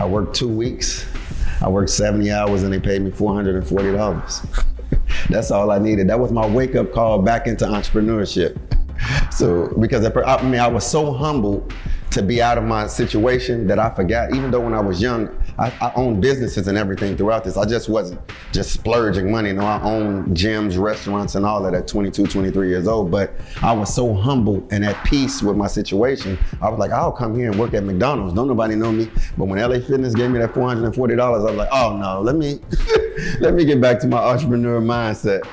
I worked 2 weeks. I worked 70 hours and they paid me $440. That's all I needed. That was my wake-up call back into entrepreneurship. So, because I was so humbled to be out of my situation that I forgot, even though when I was young, I owned businesses and everything throughout this. I just wasn't just splurging money. You know, I owned gyms, restaurants, and all that at 22, 23 years old. But I was so humble and at peace with my situation. I was like, I'll come here and work at McDonald's. Don't nobody know me. But when LA Fitness gave me that $440, I was like, oh no, let me get back to my entrepreneur mindset.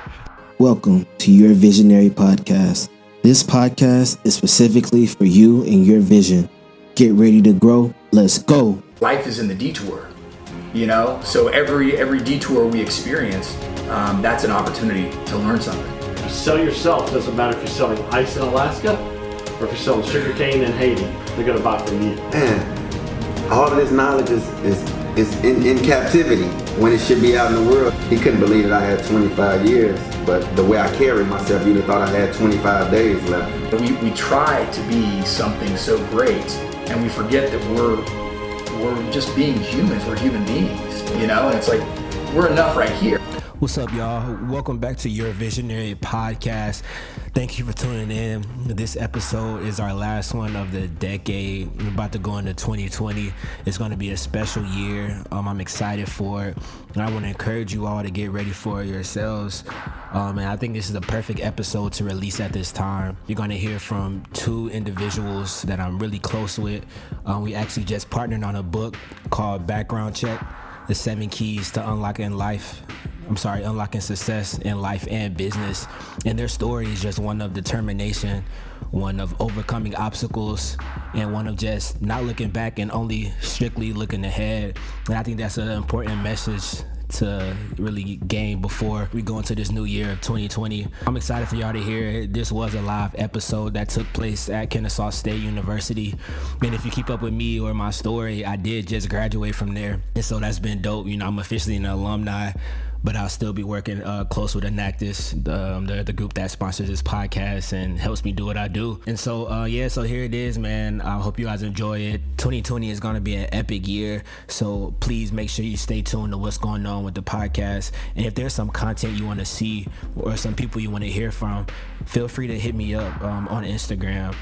Welcome to Your Visionary Podcast. This podcast is specifically for you and your vision. Get ready to grow. Let's go. Life is in the detour, you know? So every detour we experience, that's an opportunity to learn something. You sell yourself. Doesn't matter if you're selling ice in Alaska or if you're selling sugarcane in Haiti. They're gonna buy from you. Man, all of this knowledge is in captivity when it should be out in the world. He couldn't believe that I had 25 years, but the way I carried myself, you'd have thought I had 25 days left. We try to be something so great, and we forget that we're just being humans. We're human beings, you know? And it's like, we're enough right here. What's up, y'all? Welcome back to Your Visionary Podcast. Thank you for tuning in. This episode is our last one of the decade. We're about to go into 2020. It's going to be a special year. I'm excited for it. And I want to encourage you all to get ready for it yourselves. And I think this is the perfect episode to release at this time. You're going to hear from two individuals that I'm really close with. We actually just partnered on a book called Background Check: The 7 Keys to Unlocking Success in Life and Business. And their story is just one of determination, one of overcoming obstacles, and one of just not looking back and only strictly looking ahead. And I think that's an important message to really gain before we go into this new year of 2020. I'm excited for y'all to hear it. This was a live episode that took place at Kennesaw State University. And if you keep up with me or my story, I did just graduate from there. And so that's been dope. You know, I'm officially an alumni, but I'll still be working close with Enactus, the group that sponsors this podcast and helps me do what I do. And so, so here it is, man. I hope you guys enjoy it. 2020 is going to be an epic year, so please make sure you stay tuned to what's going on with the podcast. And if there's some content you want to see or some people you want to hear from, feel free to hit me up on Instagram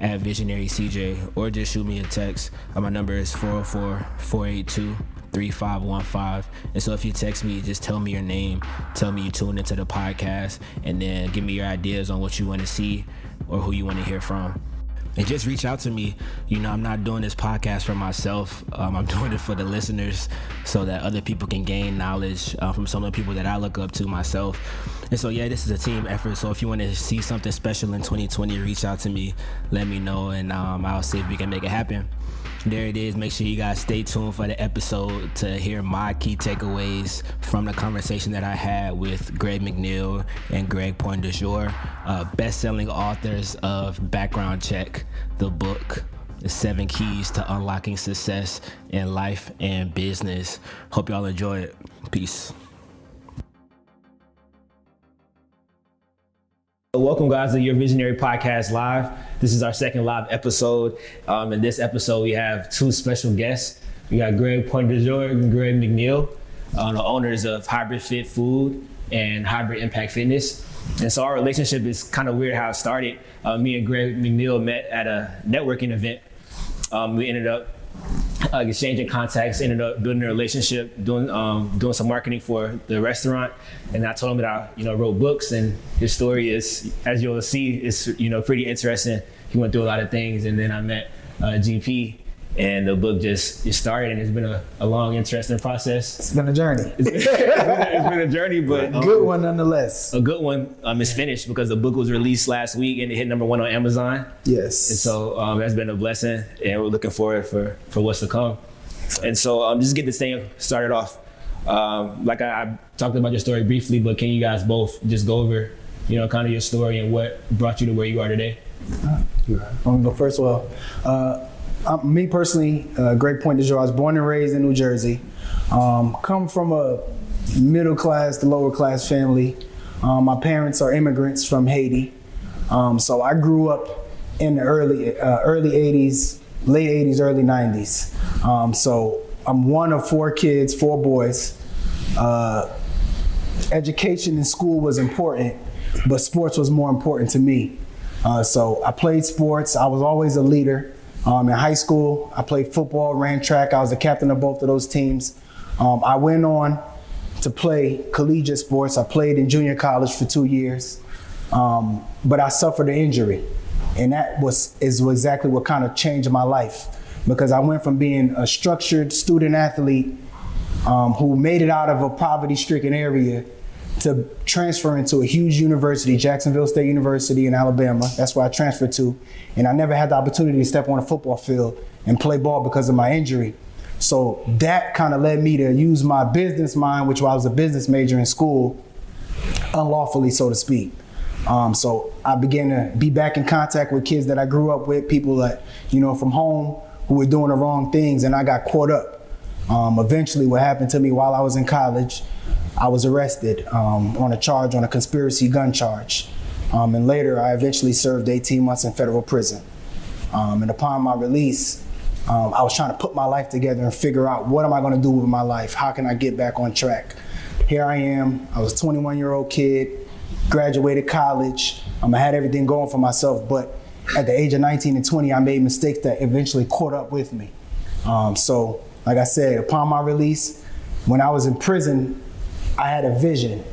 at Visionary Ceej, or just shoot me a text. My number is 404-482-3515. And so if you text me, just tell me your name, tell me you tuned into the podcast, and then give me your ideas on what you want to see or who you want to hear from. And just reach out to me. You know, I'm not doing this podcast for myself. I'm doing it for the listeners so that other people can gain knowledge from some of the people that I look up to myself. And so, this is a team effort. So if you want to see something special in 2020, reach out to me, let me know, and I'll see if we can make it happen. There it is. Make sure you guys stay tuned for the episode to hear my key takeaways from the conversation that I had with McNeal and Greg Pointdujour, best-selling authors of Background Check, the book, The 7 Keys to Unlocking Success in Life and Business. Hope y'all enjoy it. Peace. Welcome, guys, to Your Visionary Podcast Live. This is our second live episode. In this episode, we have two special guests. We got Greg Pointdujour and Greg McNeal, the owners of Hybrid Fit Food and Hybrid Impact Fitness. And so our relationship is kind of weird how it started. Me and Greg McNeal met at a networking event. We ended up exchanging contacts, ended up building a relationship, doing some marketing for the restaurant. And I told him that I wrote books, and his story is, as you'll see, is pretty interesting. He went through a lot of things, and then I met GP, and the book just started, and it's been a long, interesting process. It's been a journey. It's been a journey, but a good one nonetheless. A good one. It's finished because the book was released last week and it hit number 1 on Amazon. Yes. And so that's been a blessing, and we're looking forward for what's to come. And so just get this thing started off. Like I talked about your story briefly, but can you guys both just go over, kind of your story and what brought you to where you are today? I'm gonna go first. Well, me personally, Greg Pointdujour, I was born and raised in New Jersey. Come from a middle class to lower class family. My parents are immigrants from Haiti. So I grew up in the early 80s, late 80s, early 90s. So I'm one of 4 kids, 4 boys. Education in school was important, but sports was more important to me. So I played sports. I was always a leader. In high school, I played football, ran track. I was the captain of both of those teams. I went on to play collegiate sports. I played in junior college for 2 years, but I suffered an injury. And that is exactly what kind of changed my life, because I went from being a structured student athlete who made it out of a poverty-stricken area to transfer into a huge university, Jacksonville State University in Alabama. That's where I transferred to. And I never had the opportunity to step on a football field and play ball because of my injury. So that kind of led me to use my business mind, which I was a business major in school, unlawfully, so to speak. So I began to be back in contact with kids that I grew up with, people that, from home who were doing the wrong things, and I got caught up. Eventually, what happened to me while I was in college, I was arrested on a conspiracy gun charge. And later, I eventually served 18 months in federal prison. And upon my release, I was trying to put my life together and figure out, what am I gonna do with my life? How can I get back on track? Here I am, I was a 21-year-old kid, graduated college. I had everything going for myself, but at the age of 19 and 20, I made mistakes that eventually caught up with me. So, like I said, upon my release, when I was in prison, I had a vision.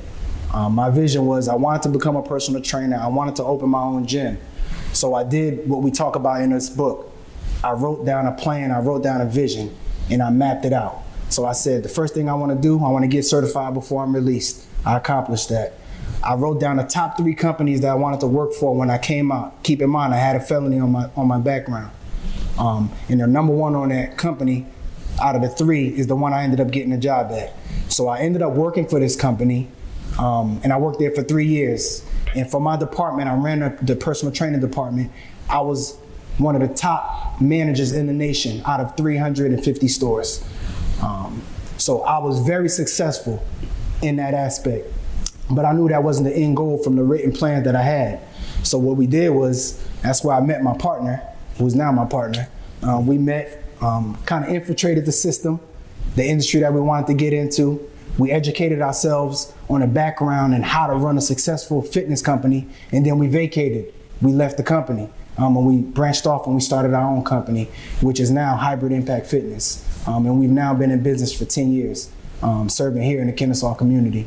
My vision was I wanted to become a personal trainer. I wanted to open my own gym. So I did what we talk about in this book. I wrote down a plan, I wrote down a vision, and I mapped it out. So I said, the first thing I want to do, I want to get certified before I'm released. I accomplished that. I wrote down the top 3 companies that I wanted to work for when I came out. Keep in mind, I had a felony on my background. And the number 1 on that company out of the 3 is the one I ended up getting a job at. So I ended up working for this company, and I worked there for 3 years. And for my department, I ran the personal training department. I was one of the top managers in the nation out of 350 stores. So I was very successful in that aspect. But I knew that wasn't the end goal from the written plan that I had. So what we did was, that's where I met my partner, who's now my partner. We met, kind of infiltrated the system, the industry that we wanted to get into. We educated ourselves on a background and how to run a successful fitness company, and then we vacated. We left the company, and we branched off and we started our own company, which is now Hybrid Impact Fitness. And we've now been in business for 10 years, serving here in the Kennesaw community.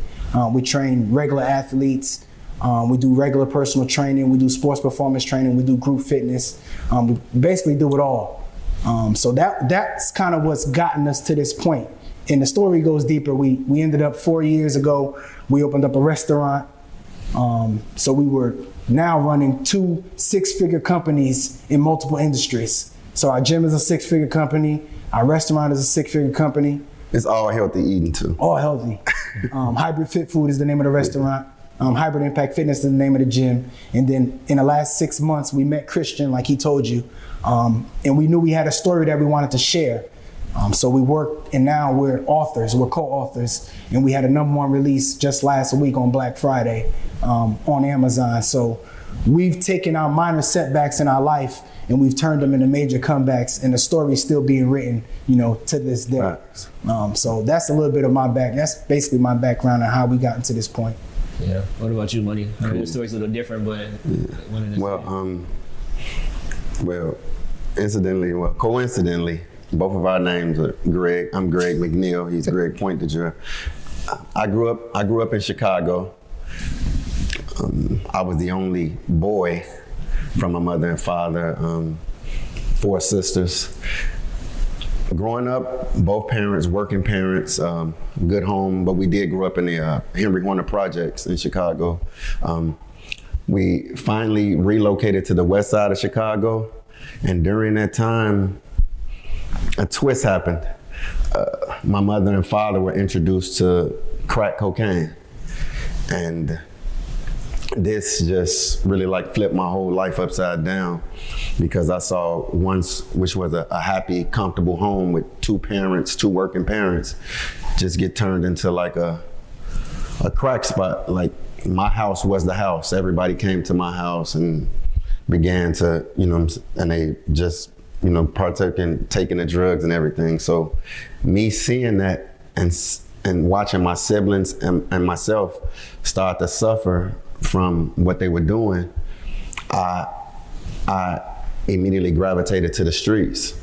We train regular athletes, we do regular personal training, we do sports performance training, we do group fitness. We basically do it all. So that's kind of what's gotten us to this point. And the story goes deeper. We ended up 4 years ago, we opened up a restaurant. So we were now running 2 6-figure companies in multiple industries. So our gym is a 6-figure company, our restaurant is a 6-figure company. It's all healthy eating too. All healthy. Hybrid Fit Food is the name of the restaurant. Hybrid Impact Fitness is the name of the gym. And then in the last 6 months, we met Christian, like he told you. And we knew we had a story that we wanted to share. So we worked, and now we're authors, we're co-authors. And we had a #1 release just last week on Black Friday on Amazon. So we've taken our minor setbacks in our life and we've turned them into major comebacks, and the story's still being written, to this day. Right. So that's a little bit of that's basically my background and how we got into this point. Yeah. What about you, Money? I mean, the story's a little different, but coincidentally, both of our names are Greg. I'm Greg McNeal. He's Greg Pointdujour. I grew up in Chicago. I was the only boy from my mother and father, 4 sisters. Growing up, both parents, working parents, good home, but we did grow up in the Henry Horner projects in Chicago. We finally relocated to the west side of Chicago, and during that time, a twist happened. My mother and father were introduced to crack cocaine, and this just really flipped my whole life upside down, because I saw which was a happy, comfortable home with 2 parents, 2 working parents, just get turned into a crack spot. Like, my house was the house. Everybody came to my house and began to, and they just taking the drugs and everything. So me seeing that and watching my siblings and myself start to suffer from what they were doing, I immediately gravitated to the streets.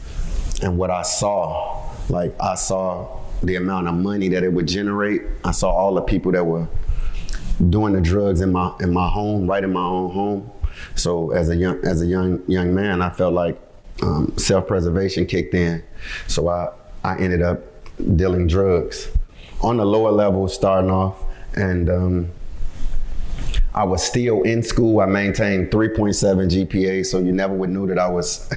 And what I saw the amount of money that it would generate. I saw all the people that were doing the drugs in my home, right in my own home. So as a young man, I felt like self-preservation kicked in. So I ended up dealing drugs on the lower level, starting off, and I was still in school. I maintained 3.7 GPA, so you never would knew that I was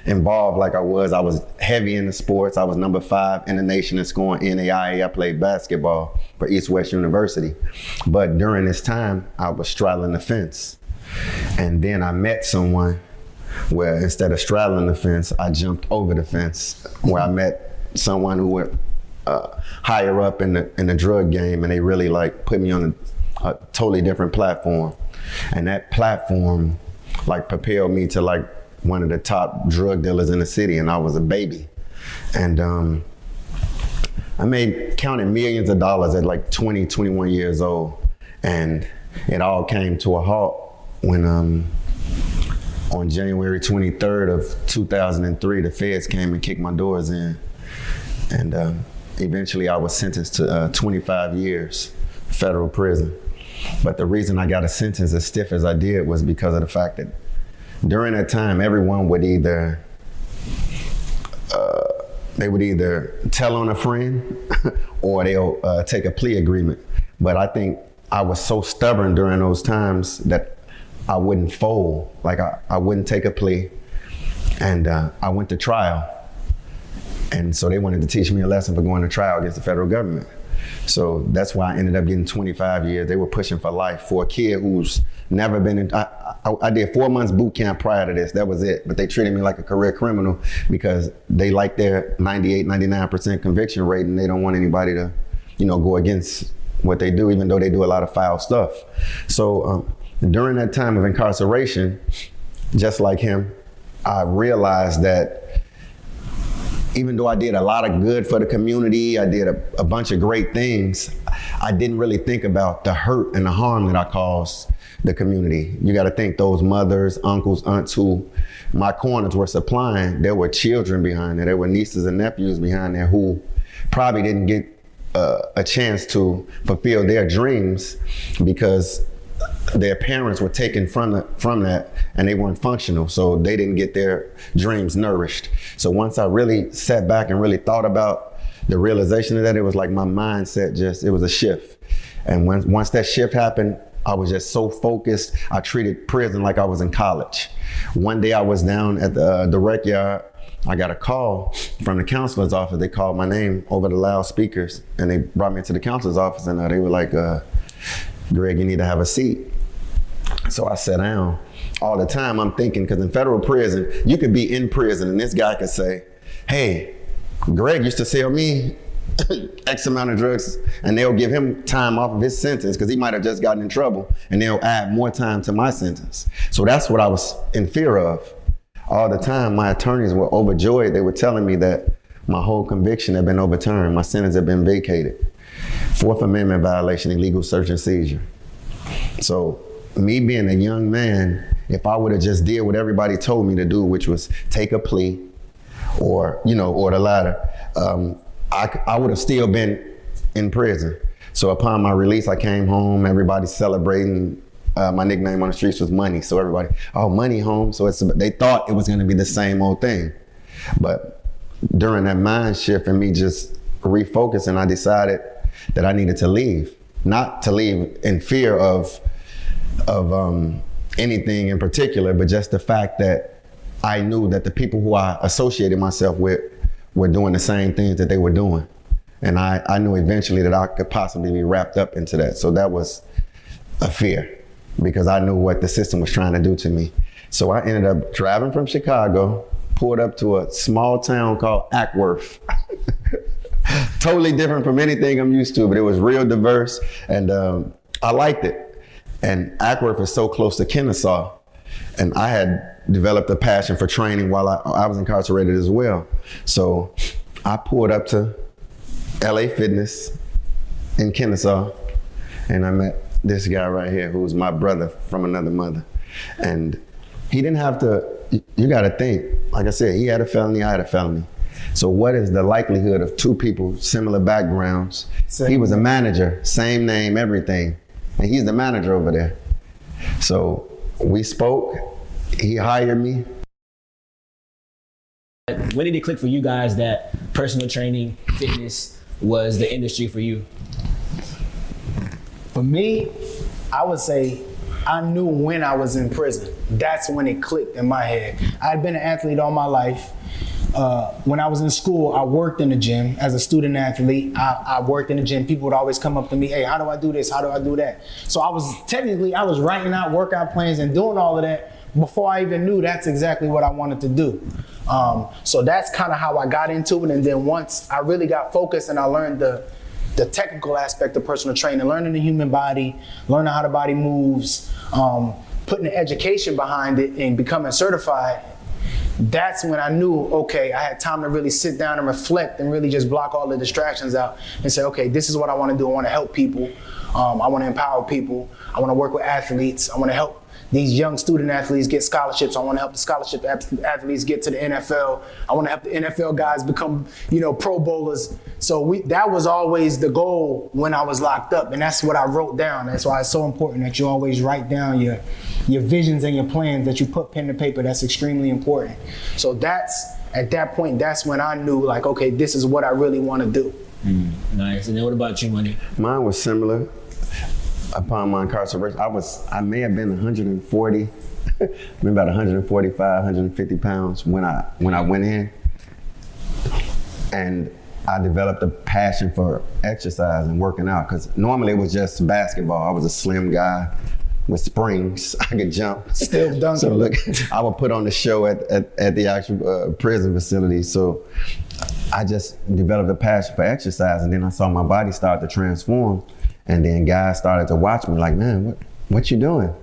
involved like I was. I was heavy in the sports. I was number 5 in the nation in scoring NAIA. I played basketball for East-West University. But during this time, I was straddling the fence. And then I met someone where instead of straddling the fence, I jumped over the fence, where I met someone who were higher up in the drug game, and they really like put me on a totally different platform. And that platform like propelled me to like one of the top drug dealers in the city, and I was a baby. And I counted millions of dollars at like 20, 21 years old. And it all came to a halt when on January 23rd of 2003, the feds came and kicked my doors in. And eventually I was sentenced to 25 years federal prison. But the reason I got a sentence as stiff as I did was because of the fact that during that time, everyone would either tell on a friend or they'll take a plea agreement. But I think I was so stubborn during those times that I wouldn't fold. Like I wouldn't take a plea, and I went to trial. And so they wanted to teach me a lesson for going to trial against the federal government. So that's why I ended up getting 25 years. They were pushing for life for a kid who's never been in, I did 4 months boot camp prior to this, that was it. But they treated me like a career criminal because they like their 98, 99% conviction rate, and they don't want anybody to, go against what they do, even though they do a lot of foul stuff. So during that time of incarceration, just like him, I realized that even though I did a lot of good for the community, I did a bunch of great things, I didn't really think about the hurt and the harm that I caused the community. You gotta think those mothers, uncles, aunts who my corners were supplying, there were children behind there. There were nieces and nephews behind there who probably didn't get a chance to fulfill their dreams because their parents were taken from that and they weren't functional, so they didn't get their dreams nourished. So once I really sat back and really thought about the realization of that, it was like my mindset it was a shift. And once that shift happened, I was just so focused. I treated prison like I was in college. One day I was down at the rec yard. I got a call from the counselor's office. They called my name over the loudspeakers, and they brought me into the counselor's office, and they were like, Greg, you need to have a seat. So I sat down. All the time I'm thinking, because in federal prison, you could be in prison and this guy could say, hey, Greg used to sell me X amount of drugs, and they'll give him time off of his sentence because he might have just gotten in trouble, and they'll add more time to my sentence. So that's what I was in fear of. All the time, my attorneys were overjoyed. They were telling me that my whole conviction had been overturned. My sentence had been vacated. Fourth Amendment violation, illegal search and seizure. So me being a young man, if I would have just did what everybody told me to do, which was take a plea or the latter, I would have still been in prison. So upon my release, I came home, everybody celebrating. My nickname on the streets was Money. So everybody, oh, Money home. So they thought it was gonna be the same old thing. But during that mind shift and me just refocusing, I decided that I needed to leave. Not to leave in fear of anything in particular, but just the fact that I knew that the people who I associated myself with were doing the same things that they were doing. And I knew eventually that I could possibly be wrapped up into that. So that was a fear because I knew what the system was trying to do to me. So I ended up driving from Chicago, pulled up to a small town called Ackworth. Totally different from anything I'm used to, but it was real diverse, and I liked it. And Ackworth is so close to Kennesaw. And I had developed a passion for training while I was incarcerated as well. So I pulled up to LA Fitness in Kennesaw, and I met this guy right here who was my brother from another mother. And he didn't have to, you gotta think, like I said, he had a felony, I had a felony. So what is the likelihood of two people, similar backgrounds? He was a manager, same name, everything. And he's the manager over there. So we spoke, he hired me. When did it click for you guys that personal training, fitness was the industry for you? For me, I would say I knew when I was in prison. That's when it clicked in my head. I'd been an athlete all my life. When I was in school, I worked in the gym as a student athlete. I worked in the gym. People would always come up to me, hey, how do I do this? How do I do that? So I was writing out workout plans and doing all of that before I even knew that's exactly what I wanted to do. So that's kind of how I got into it. And then once I really got focused and I learned the technical aspect of personal training, learning the human body, learning how the body moves, putting the education behind it and becoming certified, that's when I knew, okay, I had time to really sit down and reflect and really just block all the distractions out and say, okay, this is what I want to do. I want to help people. I want to empower people. I want to work with athletes. I want to help these young student athletes get scholarships. I want to help the scholarship athletes get to the NFL. I want to help the NFL guys become, Pro Bowlers. So that was always the goal when I was locked up, and that's what I wrote down. That's why it's so important that you always write down your visions and your plans, that you put pen to paper. That's extremely important. So at that point, that's when I knew, like, okay, this is what I really want to do. Nice. And then what about you, Money? Mine was similar. Upon my incarceration, I may have been 140, maybe about 145, 150 pounds when I went in. And I developed a passion for exercise and working out, because normally it was just basketball. I was a slim guy with springs. I could jump. Still dunking. So look, I would put on the show at the actual prison facility. So I just developed a passion for exercise, and then I saw my body start to transform. And then guys started to watch me like, man, what you doing?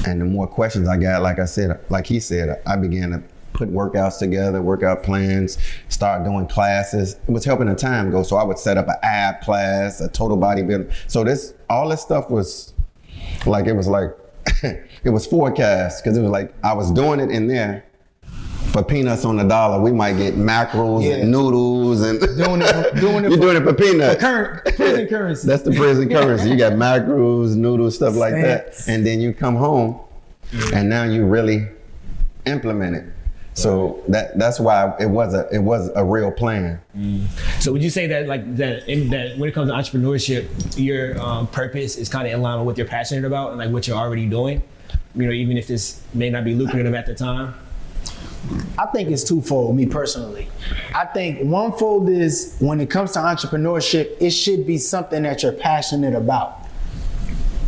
And the more questions I got, like I said, like he said, I began to put workouts together, workout plans, start doing classes. It was helping the time go. So I would set up an ab class, a total bodybuilding. So all this stuff was like, it was forecast, because it was like, I was doing it in there. For peanuts on the dollar, we might get mackerels and noodles and doing it you're doing it for peanuts. Prison currency. That's the prison currency. You got mackerels, noodles, stuff like that, and then you come home, and now you really implement it. So that's why it was a real plan. So would you say that that when it comes to entrepreneurship, your purpose is kind of in line with what you're passionate about and like what you're already doing? Even if this may not be lucrative at the time. I think it's twofold, me personally. I think one-fold is, when it comes to entrepreneurship, it should be something that you're passionate about.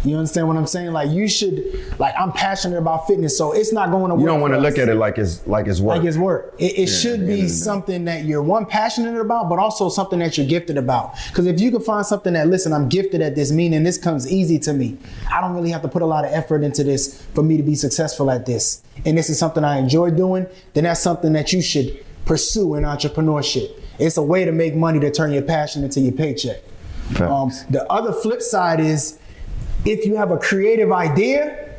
You understand what I'm saying? Like, you should, like, I'm passionate about fitness, so it's not going to work. You don't want to look at it like it's work. Like it's work. It should be something that you're, one, passionate about, but also something that you're gifted about. Because if you can find something that, listen, I'm gifted at this, meaning this comes easy to me. I don't really have to put a lot of effort into this for me to be successful at this. And this is something I enjoy doing, then that's something that you should pursue in entrepreneurship. It's a way to make money to turn your passion into your paycheck. The other flip side is, if you have a creative idea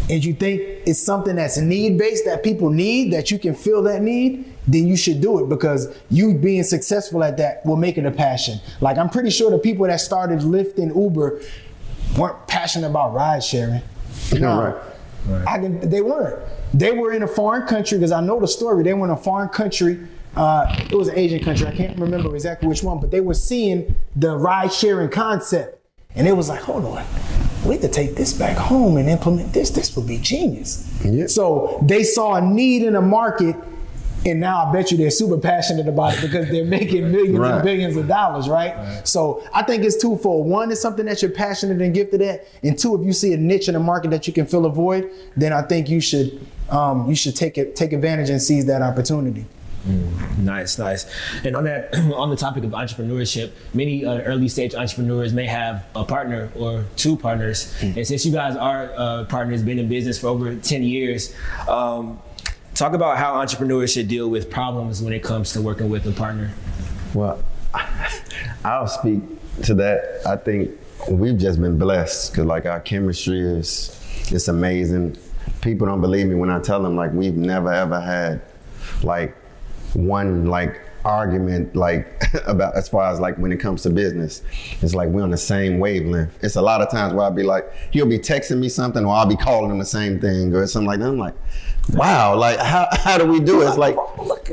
and you think it's something that's need-based, that people need, that you can fill that need, then you should do it, because you being successful at that will make it a passion. Like, I'm pretty sure the people that started Lyft and Uber weren't passionate about ride sharing. No, right. They weren't. They were in a foreign country, because I know the story. They were in a foreign country. It was an Asian country. I can't remember exactly which one, but they were seeing the ride sharing concept. And it was like, hold on, we could take this back home and implement this. This would be genius. Yeah. So they saw a need in the market, and now I bet you they're super passionate about it, because they're making millions and billions of dollars, right? So I think it's twofold. One is something that you're passionate and gifted at, and two, if you see a niche in the market that you can fill a void, then I think you should take advantage and seize that opportunity. Nice. And on that, on the topic of entrepreneurship, many early stage entrepreneurs may have a partner or two partners. And since you guys are partners, been in business for over 10 years, talk about how entrepreneurs should deal with problems when it comes to working with a partner. Well, I'll speak to that. I think we've just been blessed because like our chemistry it's amazing. People don't believe me when I tell them like we've never ever had like one like argument like about as far as like when it comes to business. It's like we're on the same wavelength. It's a lot of times where I'll be like, he'll be texting me something or I'll be calling him the same thing or something like that. I'm like, wow, like how do we do it? It's like,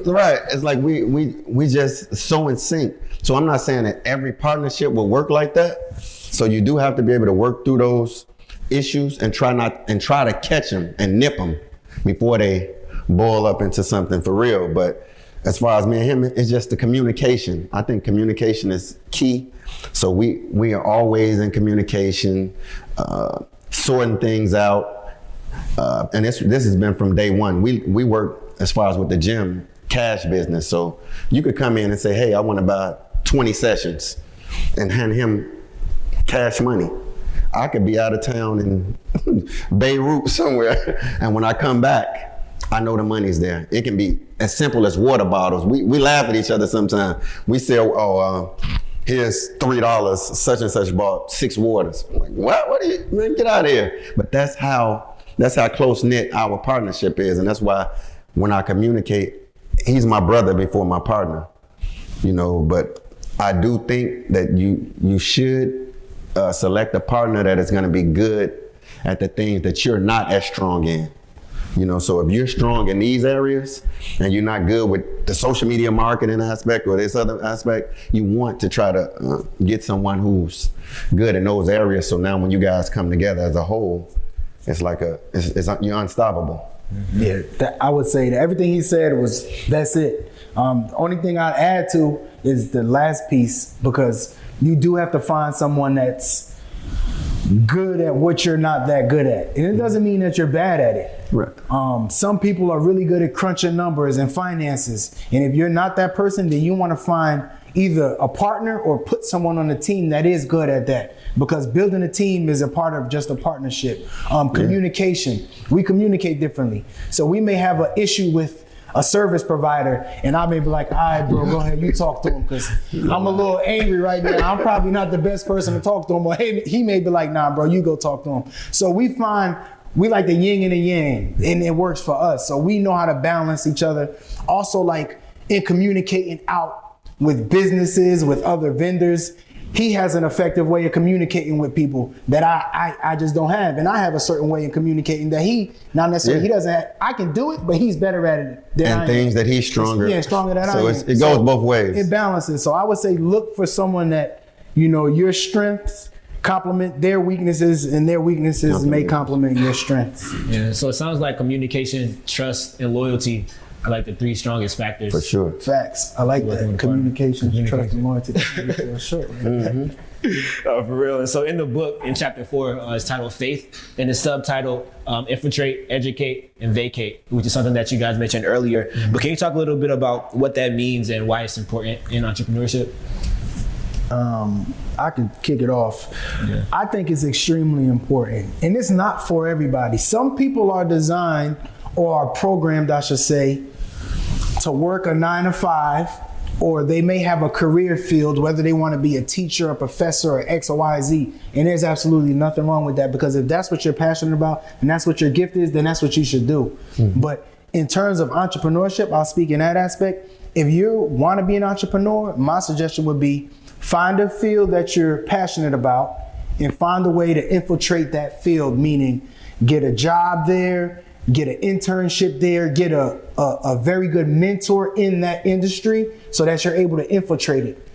right, it's like we just so in sync. So I'm not saying that every partnership will work like that. So you do have to be able to work through those issues and try to catch them and nip them before they boil up into something for real. But as far as me and him, it's just the communication. I think communication is key. So we are always in communication, sorting things out. And this has been from day one. We work as far as with the gym cash business. So you could come in and say, hey, I want to buy 20 sessions and hand him cash money. I could be out of town in Beirut somewhere. And when I come back, I know the money's there. It can be as simple as water bottles. We laugh at each other sometimes. We say, here's $3, such and such bought 6 waters. I'm like, what are you, man, get out of here. But that's how close knit our partnership is. And that's why when I communicate, he's my brother before my partner, but I do think that you should select a partner that is gonna be good at the things that you're not as strong in. So if you're strong in these areas and you're not good with the social media marketing aspect or this other aspect, you want to try to get someone who's good in those areas. So now when you guys come together as a whole, it's like you're unstoppable. Yeah, I would say that everything he said that's it. The only thing I'd add to is the last piece, because you do have to find someone that's good at what you're not that good at. And it doesn't mean that you're bad at it. Right. Some people are really good at crunching numbers and finances. And if you're not that person, then you want to find either a partner or put someone on the team that is good at that. Because building a team is a part of just a partnership. Communication. We communicate differently. So we may have an issue with a service provider, and I may be like, all right, bro, go ahead, you talk to him, because I'm a little angry right now. I'm probably not the best person to talk to him, or hey, he may be like, nah, bro, you go talk to him. So we like the yin and the yang, and it works for us. So we know how to balance each other. Also, like in communicating out with businesses, with other vendors, he has an effective way of communicating with people that I just don't have. And I have a certain way of communicating that he, not necessarily, he doesn't have. I can do it, but he's better at it than I am. And things that he's stronger. Yeah, stronger than I am. So it goes both ways. It balances. So I would say look for someone that, your strengths complement their weaknesses, and their weaknesses may complement your strengths. Yeah, so it sounds like communication, trust, and loyalty are like the 3 strongest factors. For sure. Facts. I like that. Communication, trust, and loyalty. For sure. For real. And so in the book, in chapter 4, it's titled Faith, and the subtitle Infiltrate, Educate, and Vacate, which is something that you guys mentioned earlier. But can you talk a little bit about what that means and why it's important in entrepreneurship? I can kick it off. Yeah. I think it's extremely important, and it's not for everybody. Some people are designed, or are programmed, I should say, to work a 9-to-5, or they may have a career field, whether they want to be a teacher, a professor, or X or Y, Z. And there's absolutely nothing wrong with that, because if that's what you're passionate about and that's what your gift is, then that's what you should do. Mm-hmm. But in terms of entrepreneurship, I'll speak in that aspect. If you want to be an entrepreneur, my suggestion would be find a field that you're passionate about and find a way to infiltrate that field, meaning get a job there, get an internship there, get a very good mentor in that industry so that you're able to infiltrate it.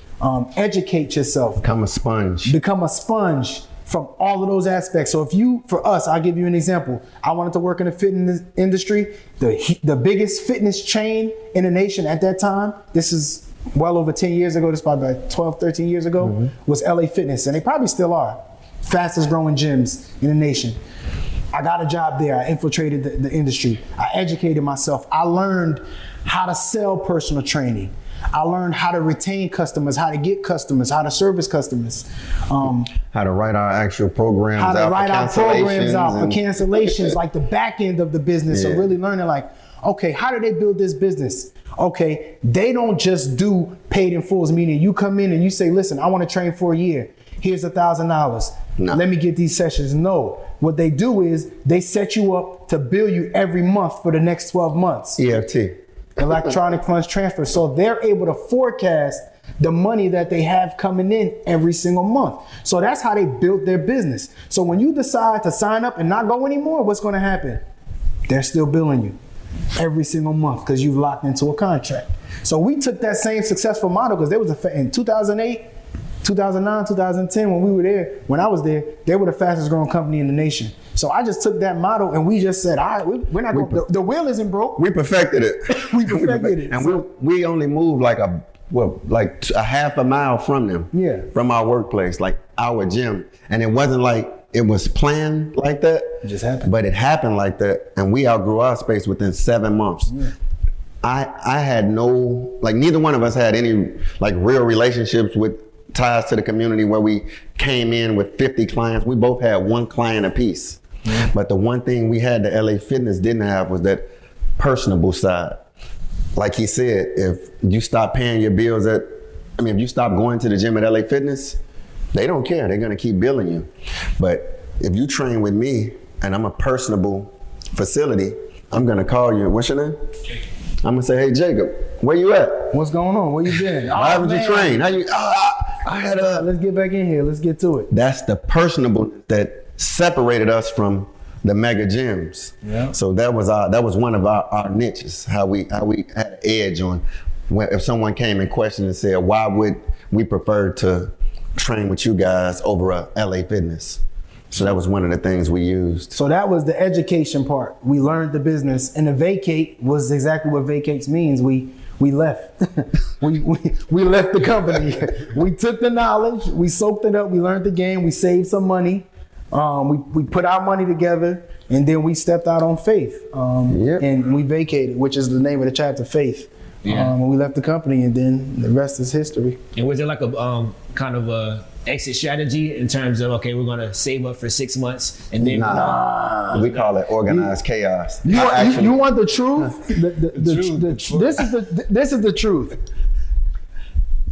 Educate yourself. Become a sponge. Become a sponge from all of those aspects. So for us, I'll give you an example. I wanted to work in the fitness industry. The biggest fitness chain in the nation at that time, this is well over 10 years ago, this is probably like 12, 13 years ago, was LA Fitness. And they probably still are. Fastest growing gyms in the nation. I got a job there. I infiltrated the industry. I educated myself. I learned how to sell personal training. I learned how to retain customers, how to get customers, how to service customers. How to write our actual programs How to out write for our programs out for cancellations. cancellations, like the back end of the business. So Yeah. really learning like, okay, how do they build this business? Okay, they don't just do paid in fulls, meaning you come in and you say, listen, I want to train for a year. Here's $1,000. No. Let me get these sessions. No, what they do is they set you up to bill you every month for the next 12 months. EFT. Electronic funds transfer. So they're able to forecast the money that they have coming in every single month. So that's how they built their business. So when you decide to sign up and not go anymore, what's going to happen? They're still billing you every single month because you've locked into a contract. So we took that same successful model because there was in 2008, 2009, 2010, when I was there, they were the fastest growing company in the nation. So I just took that model and we just said, all right, we're not going, the wheel isn't broke. We perfected it. We perfected it. And we only moved like a half a mile from them. Yeah. From our workplace, like our gym. And it wasn't like it was planned like that. It just happened. But it happened like that. And we outgrew our space within 7 months. Yeah. I had neither one of us had any like real relationships with ties to the community where we came in with 50 clients. We both had one client apiece. Mm-hmm. But the one thing we had that LA Fitness didn't have was that personable side. Like he said, if you stop paying your bills if you stop going to the gym at LA Fitness, they don't care. They're gonna keep billing you. But if you train with me and I'm a personable facility, I'm gonna call you. What's your name? Jacob. I'm gonna say, hey Jacob, where you at? What's going on? Where you been? How haven't you trained? How you? I had a. Let's get back in here. Let's get to it. That's the personable that separated us from the mega gyms. Yeah. So that was one of our niches. How we had an edge on if someone came in question and said, why would we prefer to train with you guys over a LA Fitness? So that was one of the things we used. So that was the education part. We learned the business, and the vacate was exactly what vacates means. We left. we left the company. We took the knowledge, we soaked it up, we learned the game, we saved some money, we put our money together, and then we stepped out on faith. And we vacated, which is the name of the chapter, Faith. Yeah. When we left the company, and then the rest is history. And was there like a kind of a exit strategy in terms of, okay, we're gonna save up for 6 months and then we call it organized chaos. You want the truth? This is the truth.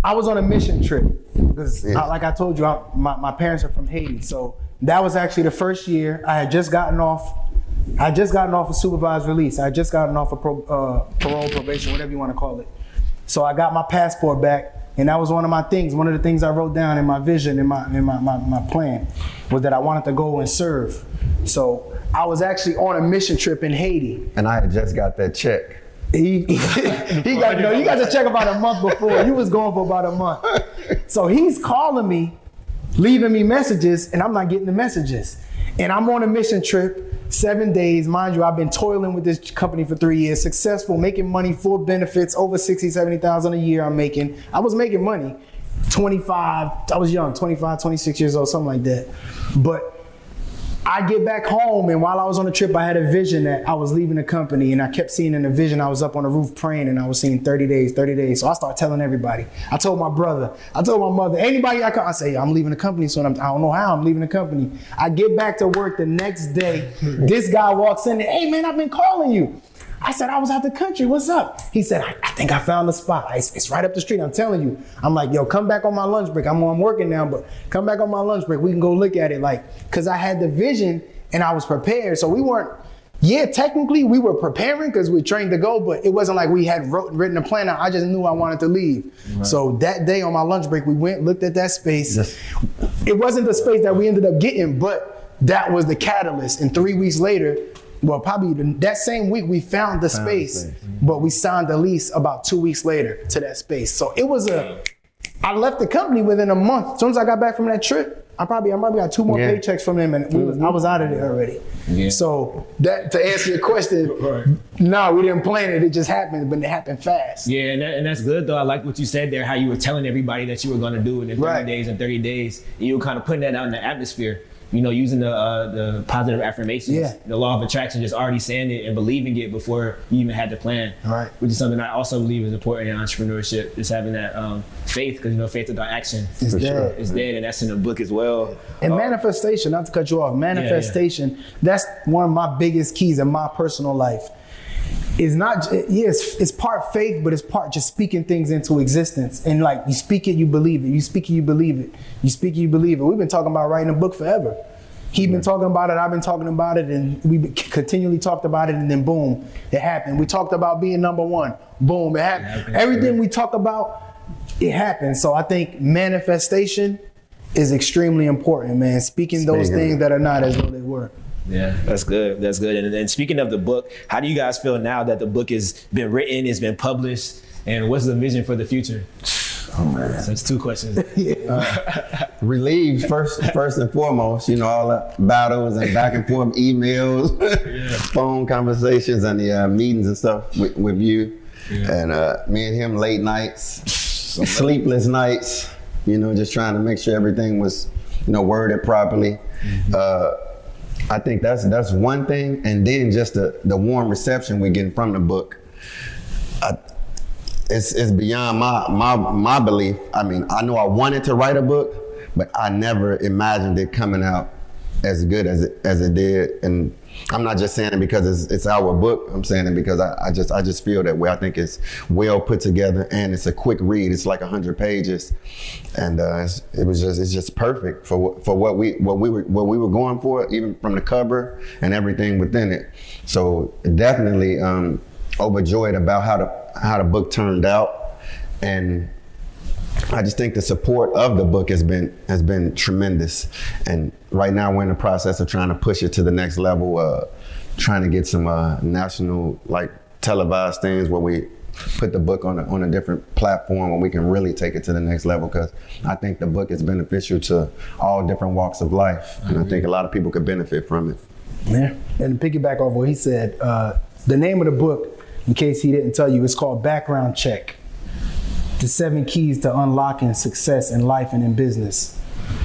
I was on a mission trip because, like I told you, my parents are from Haiti, so that was actually the first year. I had just gotten off a supervised release. I had just gotten off a parole, probation, whatever you want to call it. So I got my passport back. And that was one of my things. One of the things I wrote down in my vision, in my plan, was that I wanted to go and serve. So I was actually on a mission trip in Haiti. And I had just got that check. You got the check about a month before. You was going for about a month. So he's calling me, leaving me messages, and I'm not getting the messages. And I'm on a mission trip, 7 days. Mind you, I've been toiling with this company for 3 years, successful, making money, full benefits, over 60, 70,000 a year I'm making. I was making money, 25, I was young, 25, 26 years old, something like that. But I get back home, and while I was on the trip, I had a vision that I was leaving the company, and I kept seeing in the vision, I was up on the roof praying, and I was seeing 30 days, 30 days. So I started telling everybody. I told my brother, I told my mother, anybody I say, I'm leaving the company, so I don't know how I'm leaving the company. I get back to work the next day. This guy walks in, and, hey man, I've been calling you. I said, I was out the country, what's up? He said, I think I found the spot. It's right up the street, I'm telling you. I'm like, yo, come back on my lunch break. I'm working now, but come back on my lunch break. We can go look at it. Cause I had the vision and I was prepared. So we weren't, technically we were preparing because we were trained to go, but it wasn't like we had written a plan out. I just knew I wanted to leave. Right. So that day on my lunch break, we went, looked at that space. Yes. It wasn't the space that we ended up getting, but that was the catalyst. And 3 weeks later, well, probably that same week, we found the space, but we signed the lease about 2 weeks later to that space. So it was I left the company within a month. As soon as I got back from that trip, I probably got 2 more paychecks from them, and I was out of there already. Yeah. So that, to answer your question, no, we didn't plan it. It just happened, but it happened fast. Yeah, and that's good though. I like what you said there, how you were telling everybody that you were going to do it in 30 days and 30 days. And you were kind of putting that out in the atmosphere. using the positive affirmations, Yeah. the law of attraction, just already saying it and believing it before you even had the plan. Right. Which is something I also believe is important in entrepreneurship, is having that faith, because faith without action It's dead. is dead, and that's in the book as well. And manifestation, not to cut you off, manifestation, that's one of my biggest keys in my personal life. It's not, yes, it's part faith, but it's part just speaking things into existence. And like, you speak it, you believe it. You speak it, you believe it. You speak it, you believe it. We've been talking about writing a book forever. He's been talking about it, I've been talking about it, and we continually talked about it, and then boom, it happened. We talked about being number one, boom, it happened. Everything we talk about, it happened. So I think manifestation is extremely important, man. Speaking those things that are not as though they were. Yeah, that's good. That's good. And then speaking of the book, how do you guys feel now that the book has been written, it's been published, and what's the vision for the future? Oh man, So it's two questions. relieved first and foremost. All the battles and back and forth emails, phone conversations, and the meetings and stuff with you, and me and him late nights, sleepless nights. Just trying to make sure everything was worded properly. I think that's one thing, and then just the warm reception we're getting from the book. It's beyond my belief. I mean, I know I wanted to write a book, but I never imagined it coming out as good as it did. And I'm not just saying it because it's our book. I'm saying it because I just feel that way. I think it's well put together, and it's a quick read. It's like 100 pages, and it's just perfect for what we were going for, even from the cover and everything within it. So definitely overjoyed about how the book turned out, and I just think the support of the book has been tremendous. And right now we're in the process of trying to push it to the next level, trying to get some national televised things where we put the book on a different platform where we can really take it to the next level, because I think the book is beneficial to all different walks of life, and I think a lot of people could benefit from it. Yeah, and to piggyback off what he said, the name of the book, in case he didn't tell you, it's called Background Check: The 7 Keys to Unlocking Success in Life and in Business.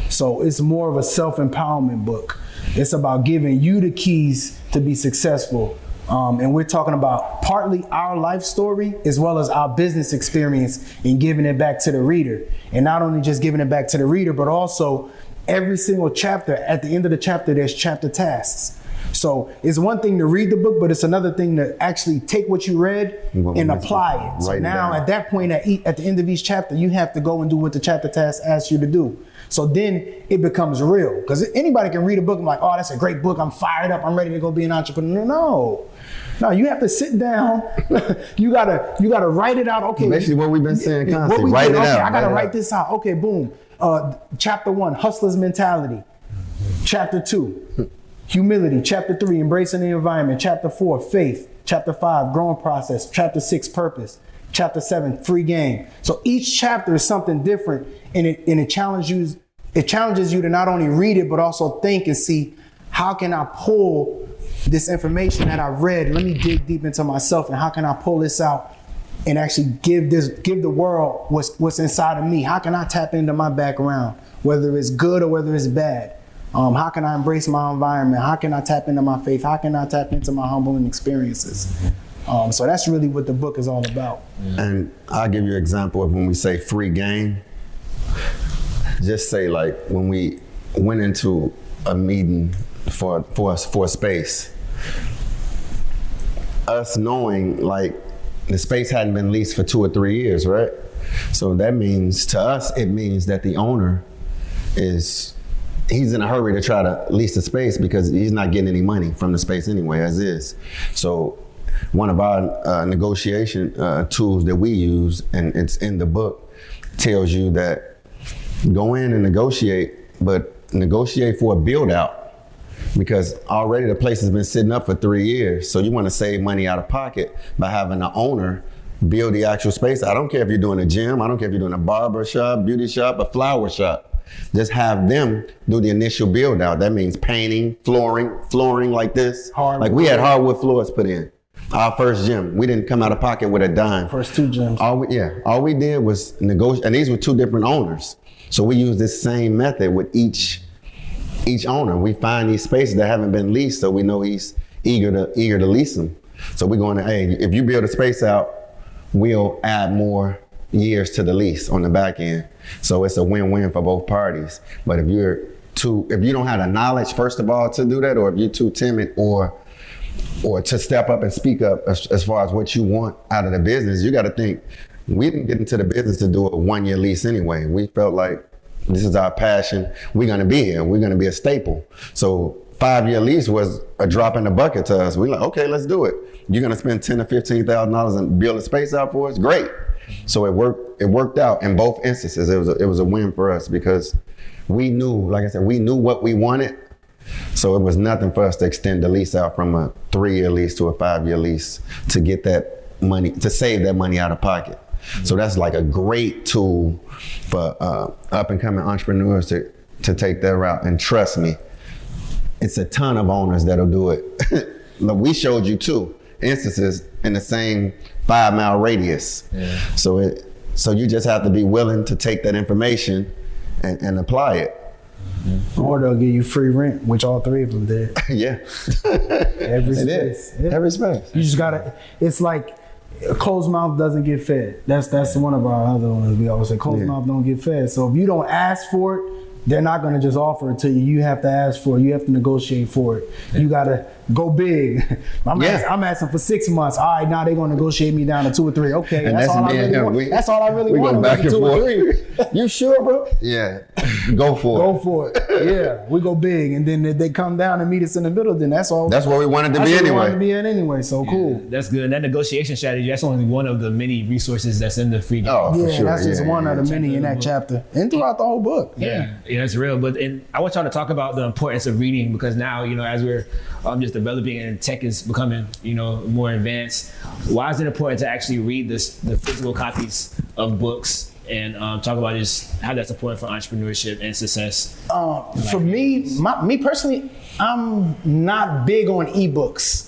So it's more of a self-empowerment book. It's about giving you the keys to be successful. And we're talking about partly our life story as well as our business experience, and giving it back to the reader. And not only just giving it back to the reader, but also every single chapter, at the end of the chapter, there's chapter tasks. So it's one thing to read the book, but it's another thing to actually take what you read and apply it. So now at that point, at the end of each chapter, you have to go and do what the chapter task asks you to do. So then it becomes real, because anybody can read a book and be like, oh, that's a great book, I'm fired up, I'm ready to go be an entrepreneur. No, you have to sit down. you gotta write it out. Okay, basically what we've been saying constantly, write it out. I gotta write this out. Okay, boom. Chapter 1, hustler's mentality. Chapter 2, humility. Chapter 3, embracing the environment. Chapter 4, faith. Chapter 5, growing process. Chapter 6, purpose. Chapter 7, free game. So each chapter is something different, and it challenges you to not only read it, but also think and see, how can I pull this information that I read? Let me dig deep into myself, and how can I pull this out and actually give the world what's inside of me? How can I tap into my background, whether it's good or whether it's bad? How can I embrace my environment? How can I tap into my faith? How can I tap into my humbling experiences? So that's really what the book is all about. And I'll give you an example of when we say free game. Just say when we went into a meeting for a space, us knowing the space hadn't been leased for 2 or 3 years, right? So that means, to us, it means that the owner he's in a hurry to try to lease the space because he's not getting any money from the space anyway, as is. So one of our negotiation tools that we use, and it's in the book, tells you that go in and negotiate, but negotiate for a build out, because already the place has been sitting up for 3 years. So you want to save money out of pocket by having the owner build the actual space. I don't care if you're doing a gym, I don't care if you're doing a barber shop, beauty shop, a flower shop. Just have them do the initial build out. That means painting, flooring like this. Hardwood. Like we had hardwood floors put in. Our first gym, we didn't come out of pocket with a dime. First 2 gyms. All we did was negotiate, and these were 2 different owners. So we used this same method with each each owner. We find these spaces that haven't been leased, so we know he's eager to lease them. So we're going to, hey, if you build a space out, we'll add more years to the lease on the back end. So it's a win-win for both parties. But if you don't have the knowledge, first of all, to do that, or if you're too timid or to step up and speak up as far as what you want out of the business, you got to think, we didn't get into the business to do a 1-year lease anyway. We felt like this is our passion. We're going to be here. We're going to be a staple. So 5-year lease was a drop in the bucket to us. We're like, okay, let's do it. You're going to spend $10,000 to $15,000 and build a space out for us? Great. So it worked out in both instances. It was a win for us because we knew, like I said, we knew what we wanted. So it was nothing for us to extend the lease out from a 3-year lease to a 5-year lease to get that money, to save that money out of pocket. So that's like a great tool for up and coming entrepreneurs to take that route. And trust me, it's a ton of owners that'll do it. Look, we showed you 2 instances in the same 5-mile radius. Yeah. So you just have to be willing to take that information and apply it. Mm-hmm. Or they'll give you free rent, which all 3 of them did. Yeah. Every space. Yeah. Every space. You just gotta, it's like a closed mouth doesn't get fed. That's one of our other ones. We always say closed mouth don't get fed. So if you don't ask for it, they're not gonna just offer it to you. You have to ask for it. You have to negotiate for it. You gotta go big. I'm asking for 6 months. All right, now they're gonna negotiate me down to 2 or 3. Okay, and that's all I really want. That's all I really want. Go back and 2 or forth. 3. You sure, bro? Yeah, go for it. Go for it. Yeah, we go big, and then if they come down and meet us in the middle, then that's all. That's where we wanted to be anyway. We wanted to be in anyway. So cool. That's good. And that negotiation strategy, that's only one of the many resources that's in the free. Oh, for sure. That's just one of the many in that chapter and throughout the whole book. Yeah, that's real. But I want y'all to talk about the importance of reading because now, as we're just developing and tech is becoming, more advanced. Why is it important to actually read the physical copies of books and talk about just how that's important for entrepreneurship and success? For me personally, I'm not big on ebooks.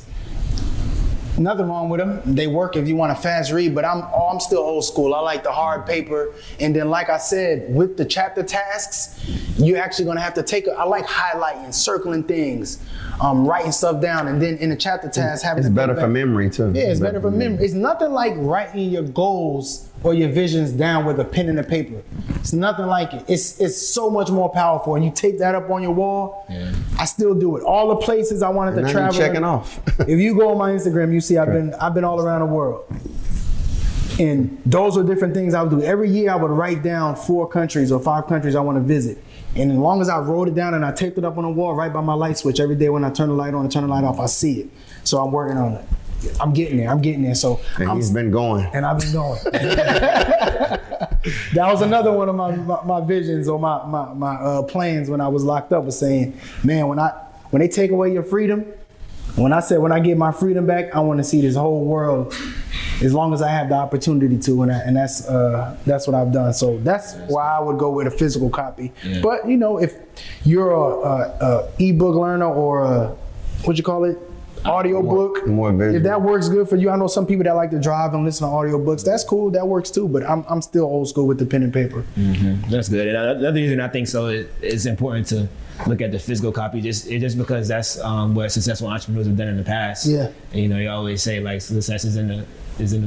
Nothing wrong with them. They work if you want a fast read, but I'm still old school. I like the hard paper. And then, like I said, with the chapter tasks, you're actually gonna have to I like highlighting, circling things, writing stuff down, and then in the chapter tasks, having it's better for memory too. Yeah, it's better for memory. It's nothing like writing your goals or your visions down with a pen and a paper. It's nothing like it. It's so much more powerful. And you take that up on your wall. Yeah. I still do it. All the places I wanted to travel. Checking off. If you go on my Instagram, you see I've been all around the world. And those are different things I would do. Every year I would write down 4 countries or 5 countries I want to visit. And as long as I wrote it down and I taped it up on the wall right by my light switch, every day when I turn the light on and turn the light off, I see it. So I'm working on it. I'm getting there. So he's been going. And I've been going. That was another one of my visions or my plans when I was locked up, was saying, man, when they take away your freedom, when I get my freedom back, I want to see this whole world as long as I have the opportunity to, and that's what I've done. So that's why I would go with a physical copy. Yeah. But if you're a ebook learner or audio book, more visual. If that works good for you. I know some people that like to drive and listen to audio books. That's cool. That works too. But I'm still old school with the pen and paper. Mm-hmm. That's good. And another reason I think so, it's important to look at the physical copy just because that's what successful entrepreneurs have done in the past. Yeah. And, you always say like success is in the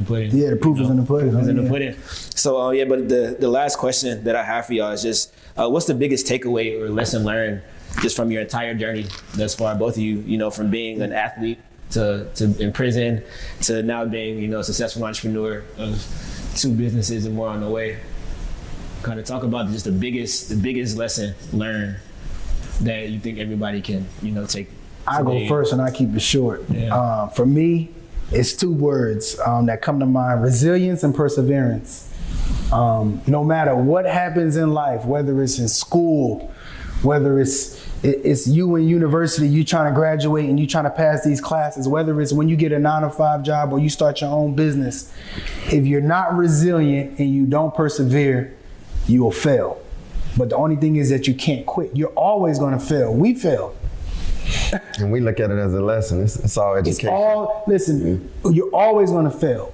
pudding. Yeah, the proof is in the pudding. Proof is in the pudding. So but the last question that I have for y'all is just what's the biggest takeaway or lesson learned just from your entire journey thus far, both of you, from being an athlete to in prison to now being, a successful entrepreneur of 2 businesses and more on the way. Kind of talk about just the biggest lesson learned that you think everybody can, take. I go first and I keep it short. Yeah. For me, it's 2 words that come to mind: resilience and perseverance. No matter what happens in life, whether it's in school, whether it's you in university, you trying to graduate and you trying to pass these classes, whether it's when you get a 9-to-5 job or you start your own business, if you're not resilient and you don't persevere, you will fail. But the only thing is that you can't quit. You're always going to fail. We fail. And we look at it as a lesson. It's all education. Listen, you're always going to fail.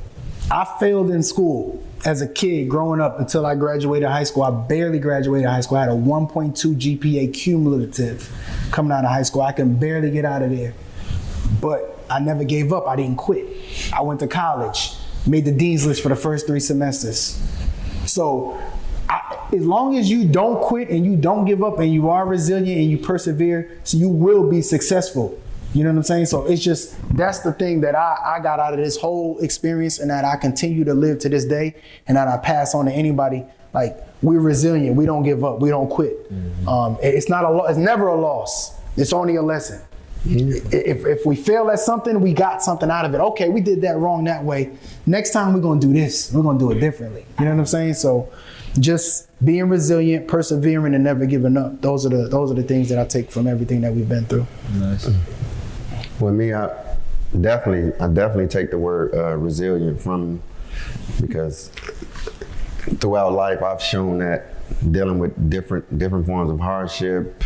I failed in school. as a kid growing up until I graduated high school, I barely graduated high school. I had a 1.2 GPA cumulative coming out of high school. I can barely get out of there. But I never gave up. I didn't quit. I went to college, made the dean's list for the first 3 semesters. So as long as you don't quit and you don't give up and you are resilient and you persevere, so you will be successful. You know what I'm saying? So it's just, that's the thing that I got out of this whole experience, and that I continue to live to this day, and that I pass on to anybody. Like, we're resilient. We don't give up. We don't quit. Mm-hmm. It's never a loss. It's only a lesson. Mm-hmm. If we fail at something, we got something out of it. Okay, we did that wrong that way. Next time we're gonna do this. We're gonna do it differently. You know what I'm saying? So just being resilient, persevering, and never giving up. Those are the things that I take from everything that we've been through. Nice. Well, me, I definitely take the word resilient from, because throughout life I've shown that dealing with different forms of hardship.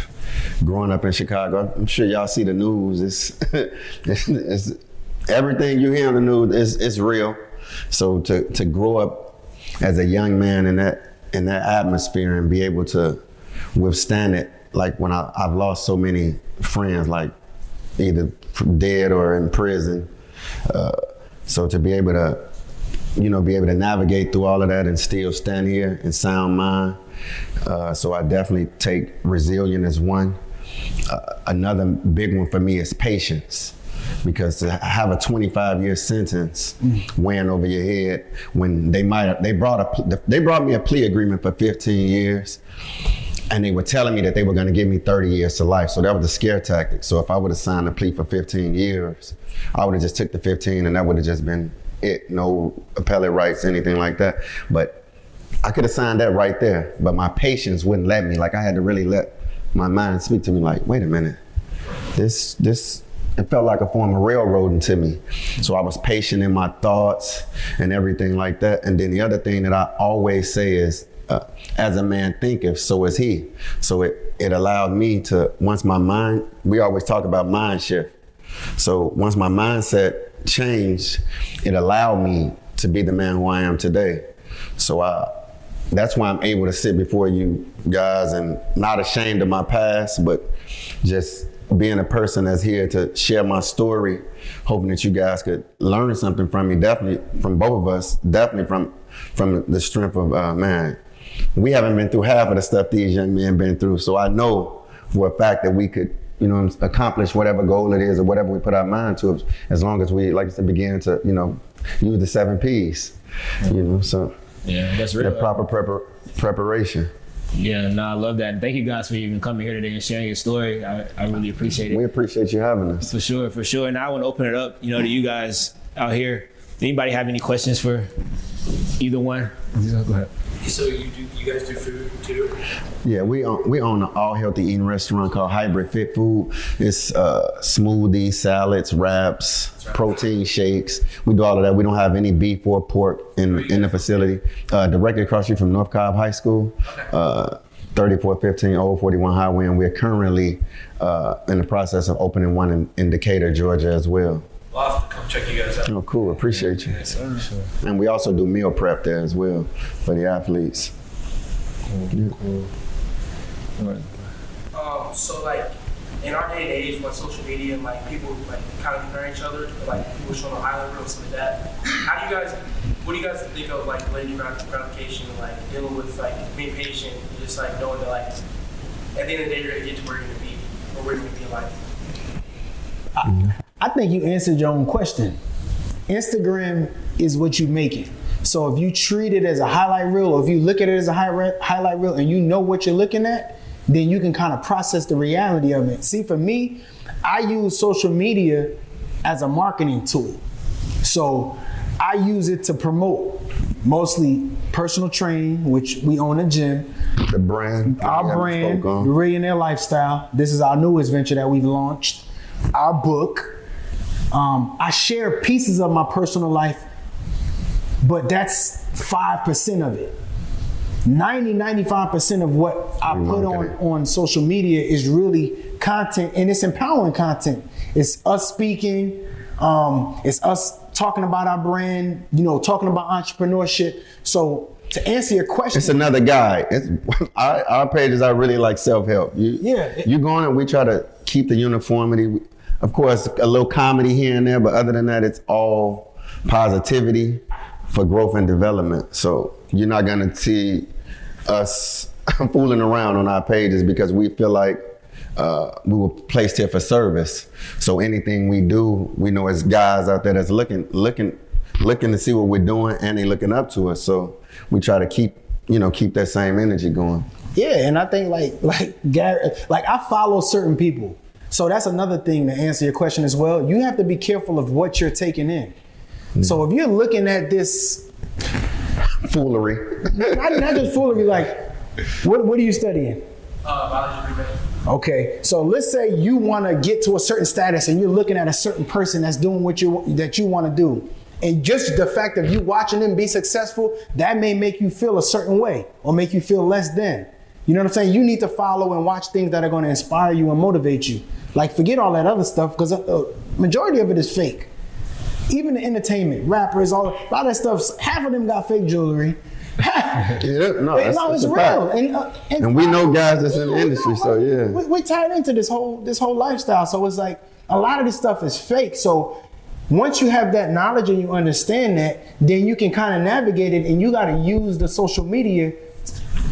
Growing up in Chicago, I'm sure y'all see the news. It's everything you hear on the news is real. So to grow up as a young man in that atmosphere and be able to withstand it, like when I've lost so many friends, like either dead or in prison. So to be able to navigate through all of that and still stand here in sound mind. So I definitely take resilient as one. Another big one for me is patience, because to have a 25-year sentence weighing over your head when they brought me a plea agreement for 15 years, and they were telling me that they were going to give me 30 years to life. So that was the scare tactic. So if I would have signed a plea for 15 years, I would have just took the 15, and that would have just been it. No appellate rights, anything like that. But I could have signed that right there, but my patience wouldn't let me. Like, I had to really let my mind speak to me, like, wait a minute, it felt like a form of railroading to me. So I was patient in my thoughts and everything like that. And then the other thing that I always say is, as a man thinketh, so is he. So it allowed me to, once my mind, we always talk about mind shift. So once my mindset changed, it allowed me to be the man who I am today. So that's why I'm able to sit before you guys and not ashamed of my past, but just being a person that's here to share my story, hoping that you guys could learn something from me, definitely from both of us, definitely from the strength of, man, we haven't been through half of the stuff these young men been through. So I know for a fact that we could, accomplish whatever goal it is or whatever we put our mind to, as long as we, like I said, begin to, use the 7 P's, so. Yeah, that's real. The proper preparation. Yeah, no, I love that. And thank you guys for even coming here today and sharing your story. I really appreciate it. We appreciate you having us. For sure. And I want to open it up, to you guys out here. Anybody have any questions for either one? Go ahead. So you guys do food too? Yeah, we own an all healthy eating restaurant called Hybrid Fit Food. It's smoothies, salads, wraps, protein shakes. We do all of that. We don't have any beef or pork in the facility. Directly across the street from North Cobb High School, 3415 Old 41 Highway, and we're currently in the process of opening one in Decatur, Georgia as well. I'll have to come check you guys out. Oh, cool. Appreciate you. Yes, sir. And we also do meal prep there as well for the athletes. Cool. So like in our day and age, with social media and like people like kind of compare each other, like people showing a highlight reel and stuff like that. What do you guys think of like delayed gratification, like dealing with like being patient, and just like knowing that like at the end of the day you're gonna get to where you're gonna be or where you're gonna be in life? I think you answered your own question. Instagram is what you make it. So if you treat it as a highlight reel, or if you look at it as a highlight reel and you know what you're looking at, then you can kind of process the reality of it. See, for me, I use social media as a marketing tool. So I use it to promote mostly personal training, which we own a gym. The brand. Our brand, the Millionaire Lifestyle. This is our newest venture that we've launched. Our book. I share pieces of my personal life, but that's 5% of it. 95% of what I put on social media is really content, and it's empowering content. It's us speaking, it's us talking about our brand, talking about entrepreneurship. So to answer your question, it's another guy. Our pages are really like self-help. You go on and we try to keep the uniformity. Of course, a little comedy here and there, but other than that, it's all positivity for growth and development. So you're not gonna see us fooling around on our pages because we feel like we were placed here for service. So anything we do, we know as guys out there that's looking to see what we're doing, and they looking up to us. So we try to keep that same energy going. Yeah, and I think like Gary, I follow certain people. So that's another thing to answer your question as well. You have to be careful of what you're taking in. So if you're looking at this foolery, not just foolery, like what are you studying? Biology. Okay, so let's say you want to get to a certain status and you're looking at a certain person that's doing that you want to do. And just the fact of you watching them be successful, that may make you feel a certain way or make you feel less than. You know what I'm saying? You need to follow and watch things that are going to inspire you and motivate you. Like forget all that other stuff because majority of it is fake. Even the entertainment, rappers, a lot of that stuff, half of them got fake jewelry. It's real. And we know guys that's in the industry, so yeah. We're tied into this whole lifestyle. So it's like a lot of this stuff is fake. So once you have that knowledge and you understand that, then you can kind of navigate it, and you got to use the social media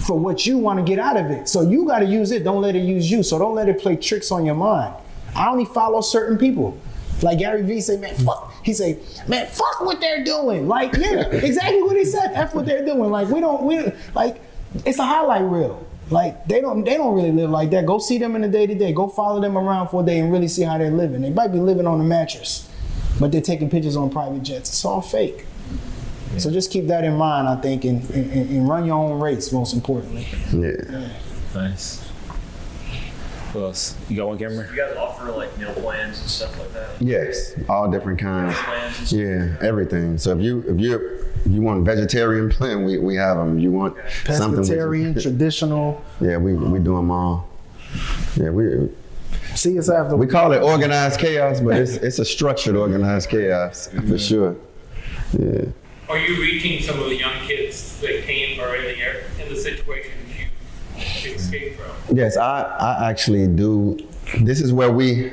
for what you want to get out of it. So you got to use it. Don't let it use you. So don't let it play tricks on your mind. I only follow certain people. Like Gary Vee say, man, fuck. He say, man, fuck what they're doing. Like, yeah, exactly what he said. F what they're doing. Like, we don't like, it's a highlight reel. Like, they don't really live like that. Go see them in the day-to-day. Go follow them around for a day and really see how they're living. They might be living on a mattress, but they're taking pictures on private jets. It's all fake. Yeah. So just keep that in mind, I think, and run your own race, most importantly. Yeah. Nice. What else? You got one, Cameron? You guys offer like meal plans and stuff like that? Yes, all different kinds. Yeah, everything. So if you want vegetarian plan, we have them. You want pescatarian, traditional. Yeah, we do them all. Yeah, see us after. We call it organized chaos, but it's a structured organized chaos for sure. Yeah. Are you reaching some of the young kids that came or in the situation you escaped from? Yes, I actually do. This is where we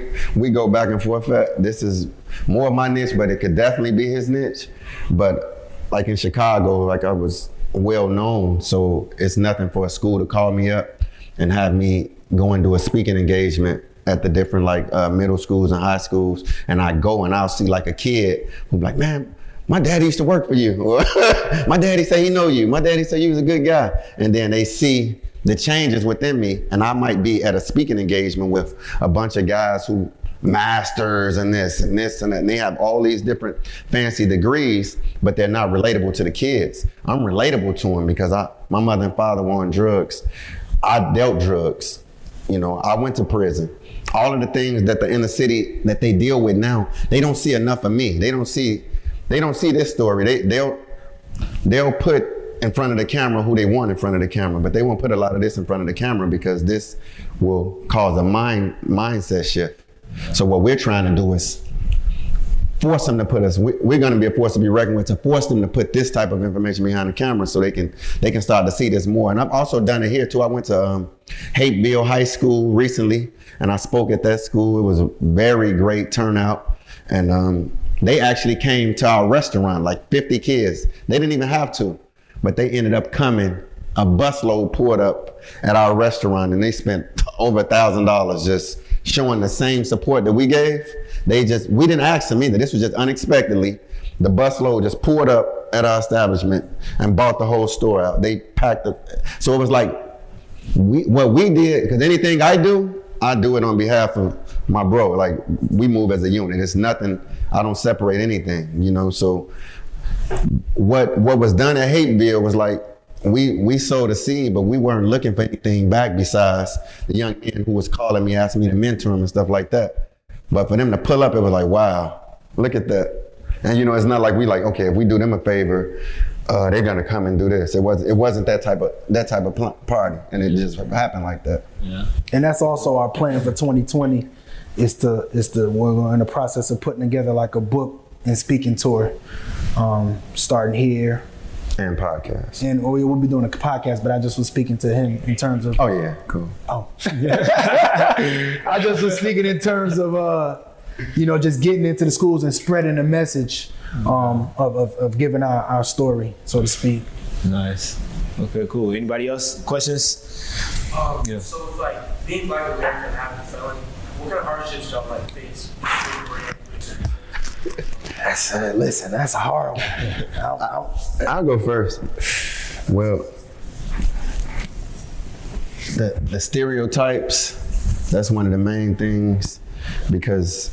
go back and forth at. This is more of my niche, but it could definitely be his niche. But like in Chicago, like I was well known, so it's nothing for a school to call me up and have me go and do a speaking engagement at the different middle schools and high schools. And I go and I'll see like a kid who's like, man, my daddy used to work for you. Or my daddy say he know you. My daddy say you was a good guy. And then they see the changes within me, and I might be at a speaking engagement with a bunch of guys who masters and this and this and that, and they have all these different fancy degrees, but they're not relatable to the kids. I'm relatable to them because my mother and father were on drugs. I dealt drugs. I went to prison. All of the things that the inner city that they deal with now, they don't see enough of me. They don't see this story. They'll put in front of the camera who they want in front of the camera, but they won't put a lot of this in front of the camera because this will cause a mindset shift. So what we're trying to do is force them to put us, we're gonna be a force to be reckoned with, to force them to put this type of information behind the camera so they can start to see this more. And I've also done it here too. I went to Hapeville High School recently, and I spoke at that school. It was a very great turnout. And they actually came to our restaurant, like 50 kids. They didn't even have to. But they ended up coming, a busload poured up at our restaurant, and they spent over $1,000 just showing the same support that we gave. We didn't ask them either. This was just unexpectedly. The busload just poured up at our establishment and bought the whole store out. They packed it. So it was like, what we did, because anything I do it on behalf of my bro. Like, we move as a unit. It's nothing, I don't separate anything, so what was done at Hapeville was like, we sowed a seed, but we weren't looking for anything back besides the young man who was calling me, asking me to mentor him and stuff like that. But for them to pull up, it was like, wow, look at that. And it's not like okay, if we do them a favor, they're gonna come and do this. It wasn't that type of party, and it just happened like that. Yeah. And that's also our plan for 2020. We're in the process of putting together like a book and speaking tour, starting here. And podcast. And we'll be doing a podcast, but I just was speaking to him in terms of. Oh yeah, cool. Oh, I just was speaking in terms of, just getting into the schools and spreading the message of giving our story, so to speak. Nice. Okay, cool. Anybody else? Questions? So it's like being Black American and having a felony, what kind of hardships y'all like face? That's a hard one. I'll go first. Well, the stereotypes, that's one of the main things, because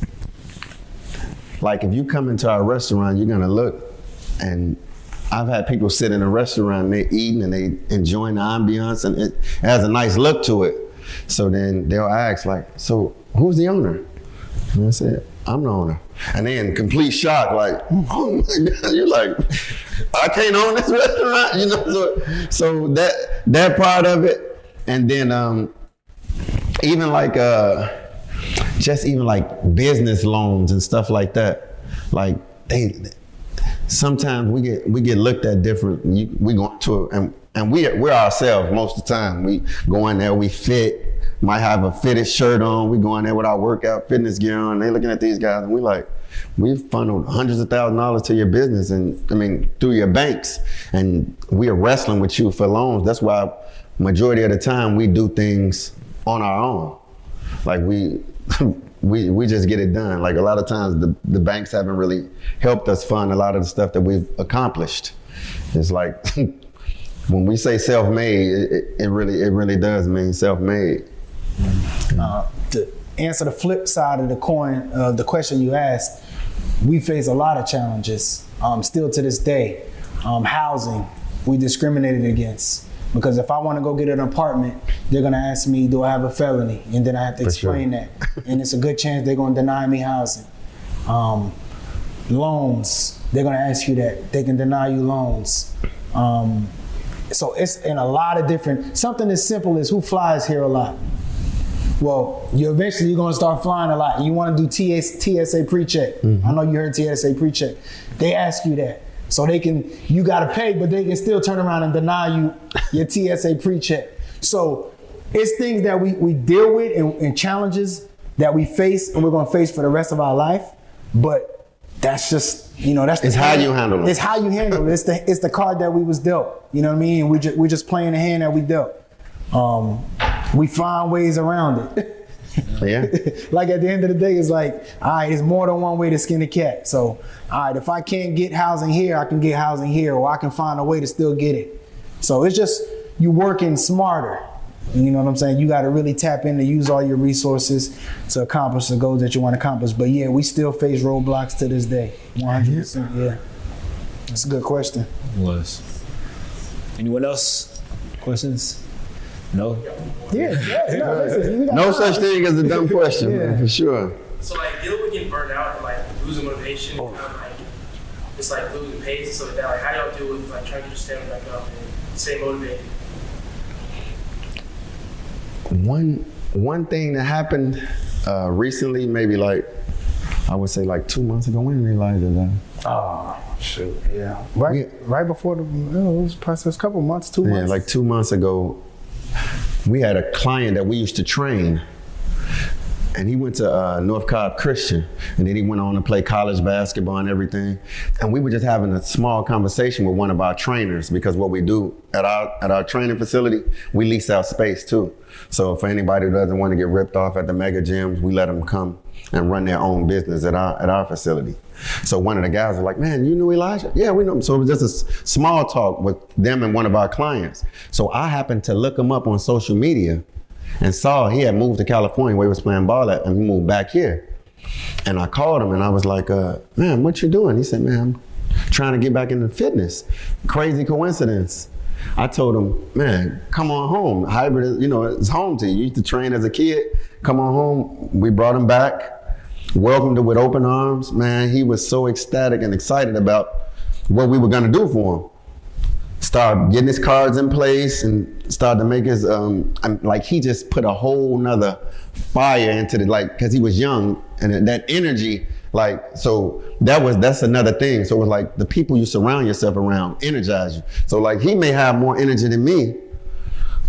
like if you come into our restaurant, you're gonna look, and I've had people sit in a restaurant and they're eating and they enjoying the ambiance and it has a nice look to it. So then they'll ask like, so who's the owner? And I said, I'm the owner. And they in complete shock, like, oh my God, you're like, I can't own this restaurant, So that part of it, and then even like business loans and stuff like that. Like sometimes we get looked at different. We go to and we're ourselves most of the time. We go in there, we fit. Might have a fitted shirt on. We go in there with our workout fitness gear on. They looking at these guys and we've funneled hundreds of thousands of dollars to your business and through your banks. And we are wrestling with you for loans. That's why majority of the time we do things on our own. Like we just get it done. Like a lot of times the banks haven't really helped us fund a lot of the stuff that we've accomplished. It's like when we say self-made, it really does mean self-made. To answer the flip side of the coin, the question you asked, we face a lot of challenges still to this day. Housing, we discriminated against. Because if I want to go get an apartment, they're going to ask me, do I have a felony? And then I have to explain that. And it's a good chance they're going to deny me housing. Loans, they're going to ask you that. They can deny you loans. So it's in a lot of different, something as simple as who flies here a lot. Well, you're going to start flying a lot. You want to do TSA pre-check. Mm-hmm. I know you heard TSA pre-check. They ask you that. So you got to pay, but they can still turn around and deny you your TSA pre-check. So it's things that we deal with and challenges that we face and we're going to face for the rest of our life. But that's just, it's how you handle it. It's how you handle it. It's the card that we was dealt. You know what I mean? We're just playing the hand that we dealt. We find ways around it. Yeah. Like at the end of the day, it's like, all right, there's more than one way to skin a cat. So, all right, if I can't get housing here, I can get housing here, or I can find a way to still get it. So it's just you working smarter. You know what I'm saying? You got to really tap in to use all your resources to accomplish the goals that you want to accomplish. But yeah, we still face roadblocks to this day. 100%. Yeah. That's a good question. It was. Anyone else? Questions? No? Yeah. Listen, no such thing as a dumb question, man, for sure. So like dealing with getting burned out and like losing motivation and kind of like it's like losing pace and stuff like that. Like how do y'all deal with like trying to get your stamina back up and stay motivated? One thing that happened recently, maybe like I would say like 2 months ago. When did we realize that? Oh shoot, yeah. Right before it was process, a couple months, 2 months. Yeah, like 2 months ago. We had a client that we used to train, and he went to North Cobb Christian, and then he went on to play college basketball and everything. And we were just having a small conversation with one of our trainers, because what we do at our training facility, we lease out space too. So for anybody who doesn't want to get ripped off at the mega gyms, we let them come and run their own business at our facility. So one of the guys was like, man, you knew Elijah? Yeah, we know him. So it was just a small talk with them and one of our clients. So I happened to look him up on social media and saw he had moved to California where he was playing ball at, and he moved back here. And I called him and I was like, man, what you doing? He said, man, I'm trying to get back into fitness. Crazy coincidence. I told him, man, come on home. Hybrid, it's home to you. You used to train as a kid. Come on home. We brought him back. Welcomed him with open arms. Man, he was so ecstatic and excited about what we were gonna do for him. Started getting his cards in place and started to make his, he just put a whole nother fire into because he was young And that energy, like, so that's another thing. So it was like the people you surround yourself around energize you. So like he may have more energy than me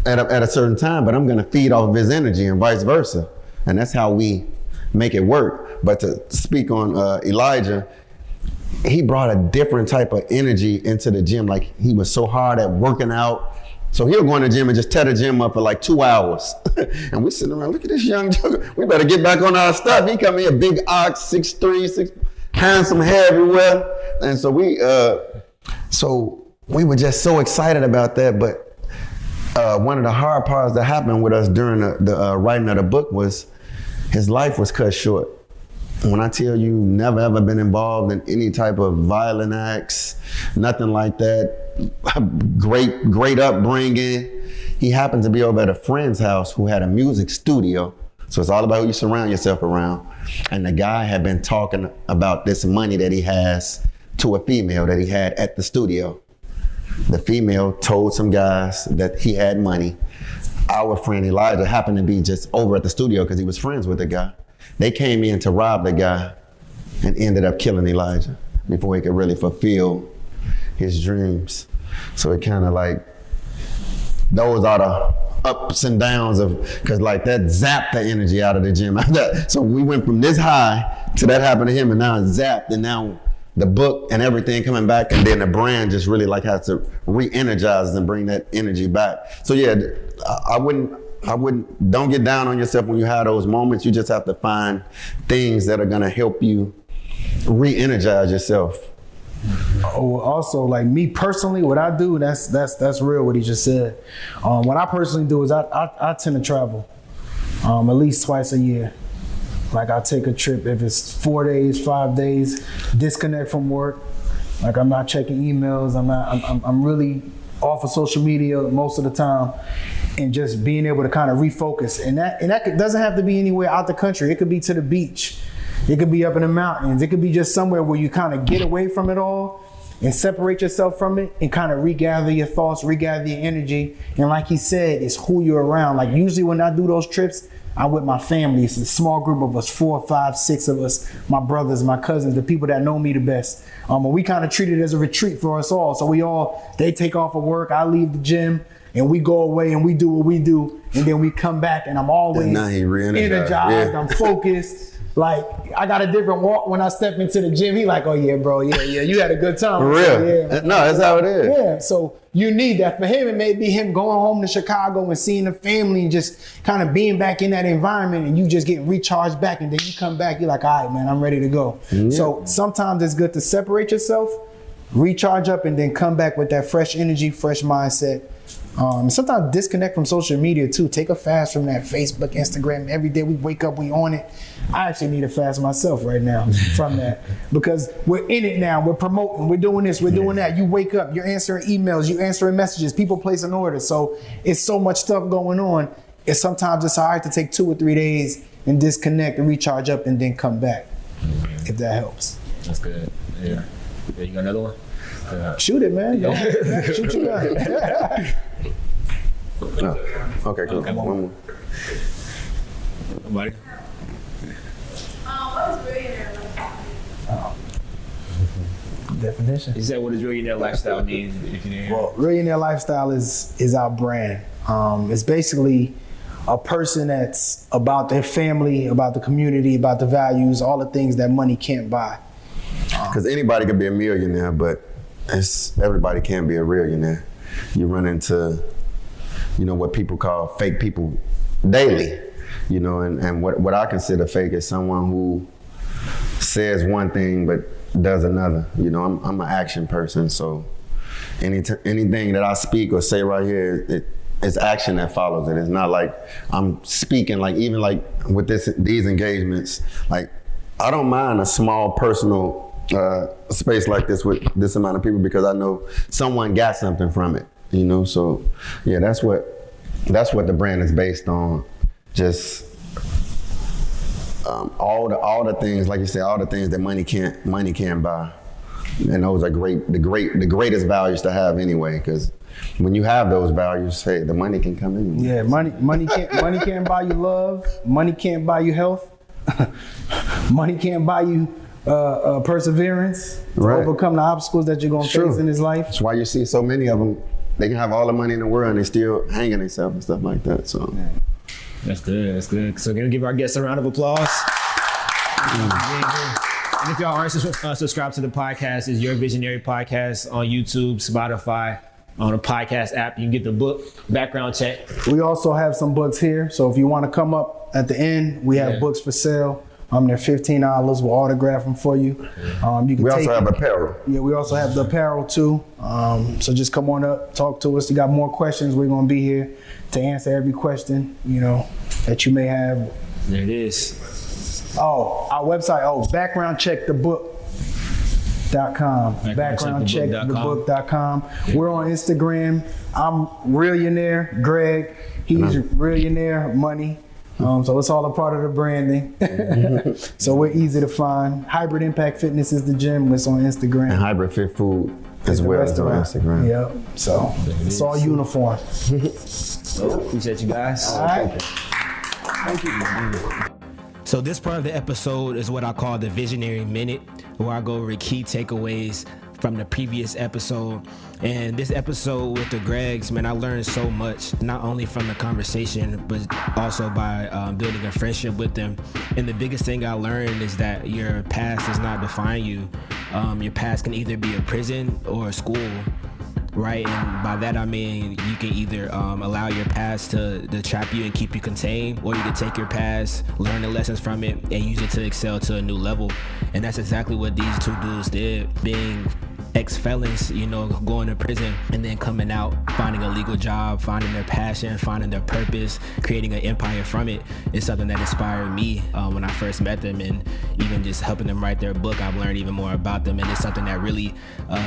at a certain time, but I'm gonna feed off of his energy and vice versa. And that's how we make it work. But to speak on Elijah, he brought a different type of energy into the gym. Like he was so hard at working out. So he'll go in the gym and just tear the gym up for like 2 hours. And we sitting around, look at this young joker. We better get back on our stuff. He come here, big ox, 6'3", handsome hair everywhere. And so we were just so excited about that. But one of the hard parts that happened with us during the writing of the book was his life was cut short. When I tell you, never ever been involved in any type of violent acts, nothing like that. Great upbringing. He happened to be over at a friend's house who had a music studio. So it's all about who you surround yourself around. And the guy had been talking about this money that he has to a female that he had at the studio. The female told some guys that he had money. Our friend Elijah happened to be just over at the studio because he was friends with the guy. They came in to rob the guy and ended up killing Elijah before he could really fulfill his dreams. So it kind of like, those are the ups and downs of, because like that zapped the energy out of the gym. So we went from this high to that happened to him, and now it's zapped, and now the book and everything coming back, and then the brand just really like has to re-energize and bring that energy back. So yeah, I wouldn't, don't get down on yourself when you have those moments. You just have to find things that are gonna help you re-energize yourself. Oh, also, like me personally, what I do, that's real what he just said. What I personally do is I tend to travel at least twice a year. Like I take a trip, if it's 4 days, 5 days, disconnect from work. Like I'm not checking emails, I'm really off of social media most of the time, and just being able to kind of refocus. And that doesn't have to be anywhere out the country. It could be to the beach. It could be up in the mountains. It could be just somewhere where you kind of get away from it all and separate yourself from it and kind of regather your thoughts, regather your energy. And like he said, it's who you're around. Like usually when I do those trips, I'm with my family. It's a small group of us, 4, 5, 6 of us, my brothers, my cousins, the people that know me the best. And we kind of treat it as a retreat for us all. So they take off of work, I leave the gym, and we go away and we do what we do. And then we come back and I'm always energized, yeah. I'm focused. Like, I got a different walk when I step into the gym. He like, oh yeah, bro, yeah, you had a good time. For real. Yeah, no, that's how it is. Yeah, so you need that. For him, it may be him going home to Chicago and seeing the family and just kind of being back in that environment, and you just getting recharged back, and then you come back, you're like, all right, man, I'm ready to go. Yeah. So sometimes it's good to separate yourself, recharge up, and then come back with that fresh energy, fresh mindset. Sometimes disconnect from social media too. Take a fast from that Facebook, Instagram. Every day we wake up, we on it. I actually need a fast myself right now from that, because we're in it now. We're promoting, we're doing this, we're doing that. You wake up, you're answering emails, you're answering messages, people placing orders. So it's so much stuff going on. Sometimes it's hard to take 2 or 3 days and disconnect and recharge up and then come back, if that helps. That's good. Yeah. You got another one? Shoot it, man. Shoot your gun. Okay, cool. Okay. One more. Nobody? What is billionaire lifestyle? Definition. You said, what does millionaire lifestyle mean? If you didn't. Well, millionaire lifestyle is our brand. It's basically a person that's about their family, about the community, about the values, all the things that money can't buy. Because anybody can be a millionaire, but everybody can be a millionaire. You run into, what people call fake people daily, and what I consider fake is someone who says one thing but does another. I'm an action person, so anything that I speak or say right here, it's action that follows it. It's not like I'm speaking, like even like with these engagements, like I don't mind a small personal space like this with this amount of people, because I know someone got something from it, so yeah, that's what the brand is based on. Just all the things, like you said, all the things that money can't buy, and those are the greatest values to have anyway, because when you have those values, the money can come in. Yeah, money can't buy you love, money can't buy you health, money can't buy you perseverance to Right. overcome the obstacles that you're gonna face in this life. That's why you see so many of them. They can have all the money in the world and they still hanging themselves and stuff like that. So That's good. That's good. So, we're gonna give our guests a round of applause. And if y'all aren't subscribed to the podcast, it's Your Visionary Podcast on YouTube, Spotify, on a podcast app. You can get the book, Background Check. We also have some books here, so if you want to come up at the end, we have books for sale. They're $15. We'll autograph them for you. You can we also have apparel. Yeah, we also have the apparel too. So just come on up, talk to us. You got more questions, we're gonna be here to answer every question, that you may have. There it is. Oh, our website, backgroundcheckthebook.com. Backgroundcheckthebook.com. We're on Instagram. I'm Realionaire Greg. He's Realionaire Money. So it's all a part of the branding. So we're easy to find. Hybrid Impact Fitness is the gym. It's on Instagram. And Hybrid Fit Food as well as on Instagram. Yep. So it's all uniform. Appreciate you guys. All right. Thank you. So this part of the episode is what I call the Visionary Minute, where I go over key takeaways from the previous episode. And this episode with the Gregs, man, I learned so much, not only from the conversation, but also by building a friendship with them. And the biggest thing I learned is that your past does not define you. Your past can either be a prison or a school, right? And by that I mean you can either allow your past to trap you and keep you contained, or you can take your past, learn the lessons from it, and use it to excel to a new level. And that's exactly what these two dudes did, being ex-felons, going to prison and then coming out, finding a legal job, finding their passion, finding their purpose, creating an empire from it. It's something that inspired me when I first met them, and even just helping them write their book, I've learned even more about them, and it's something that really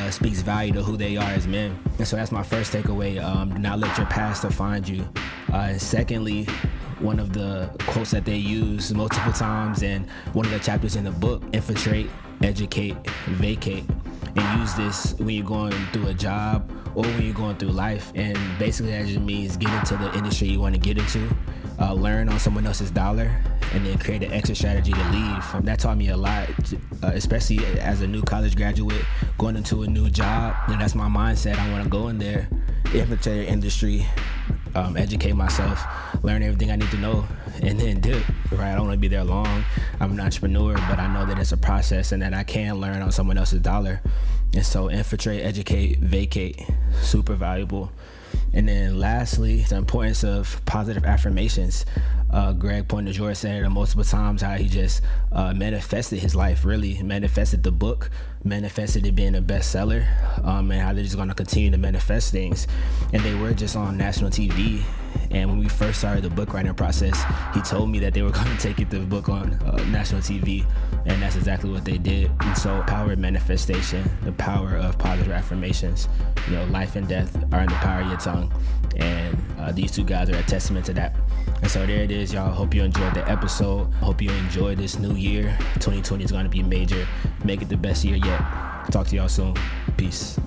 speaks value to who they are as men. And so that's my first takeaway. Do not let your past define you. And secondly, one of the quotes that they use multiple times and one of the chapters in the book, infiltrate, educate, vacate. And use this when you're going through a job or when you're going through life. And basically that just means get into the industry you want to get into, learn on someone else's dollar, and then create an exit strategy to leave. That taught me a lot, especially as a new college graduate going into a new job. And that's my mindset. I want to go in there, infiltrate the industry, educate myself, learn everything I need to know, and then dip, right? I don't want to be there long. I'm an entrepreneur, but I know that it's a process and that I can learn on someone else's dollar. And so infiltrate, educate, vacate, super valuable. And then lastly, the importance of positive affirmations. Greg Pointdujour said it multiple times how he just manifested his life, really manifested the book, manifested it being a bestseller, and how they're just going to continue to manifest things. And they were just on national TV. And when we first started the book writing process, he told me that they were going to take the book on national TV, and that's exactly what they did. And so, power of manifestation, the power of positive affirmations. Life and death are in the power of your tongue, and these two guys are a testament to that. And so there it is, y'all. Hope you enjoyed the episode. Hope you enjoy this new year. 2020 is going to be major. Make it the best year yet. Talk to y'all soon. Peace.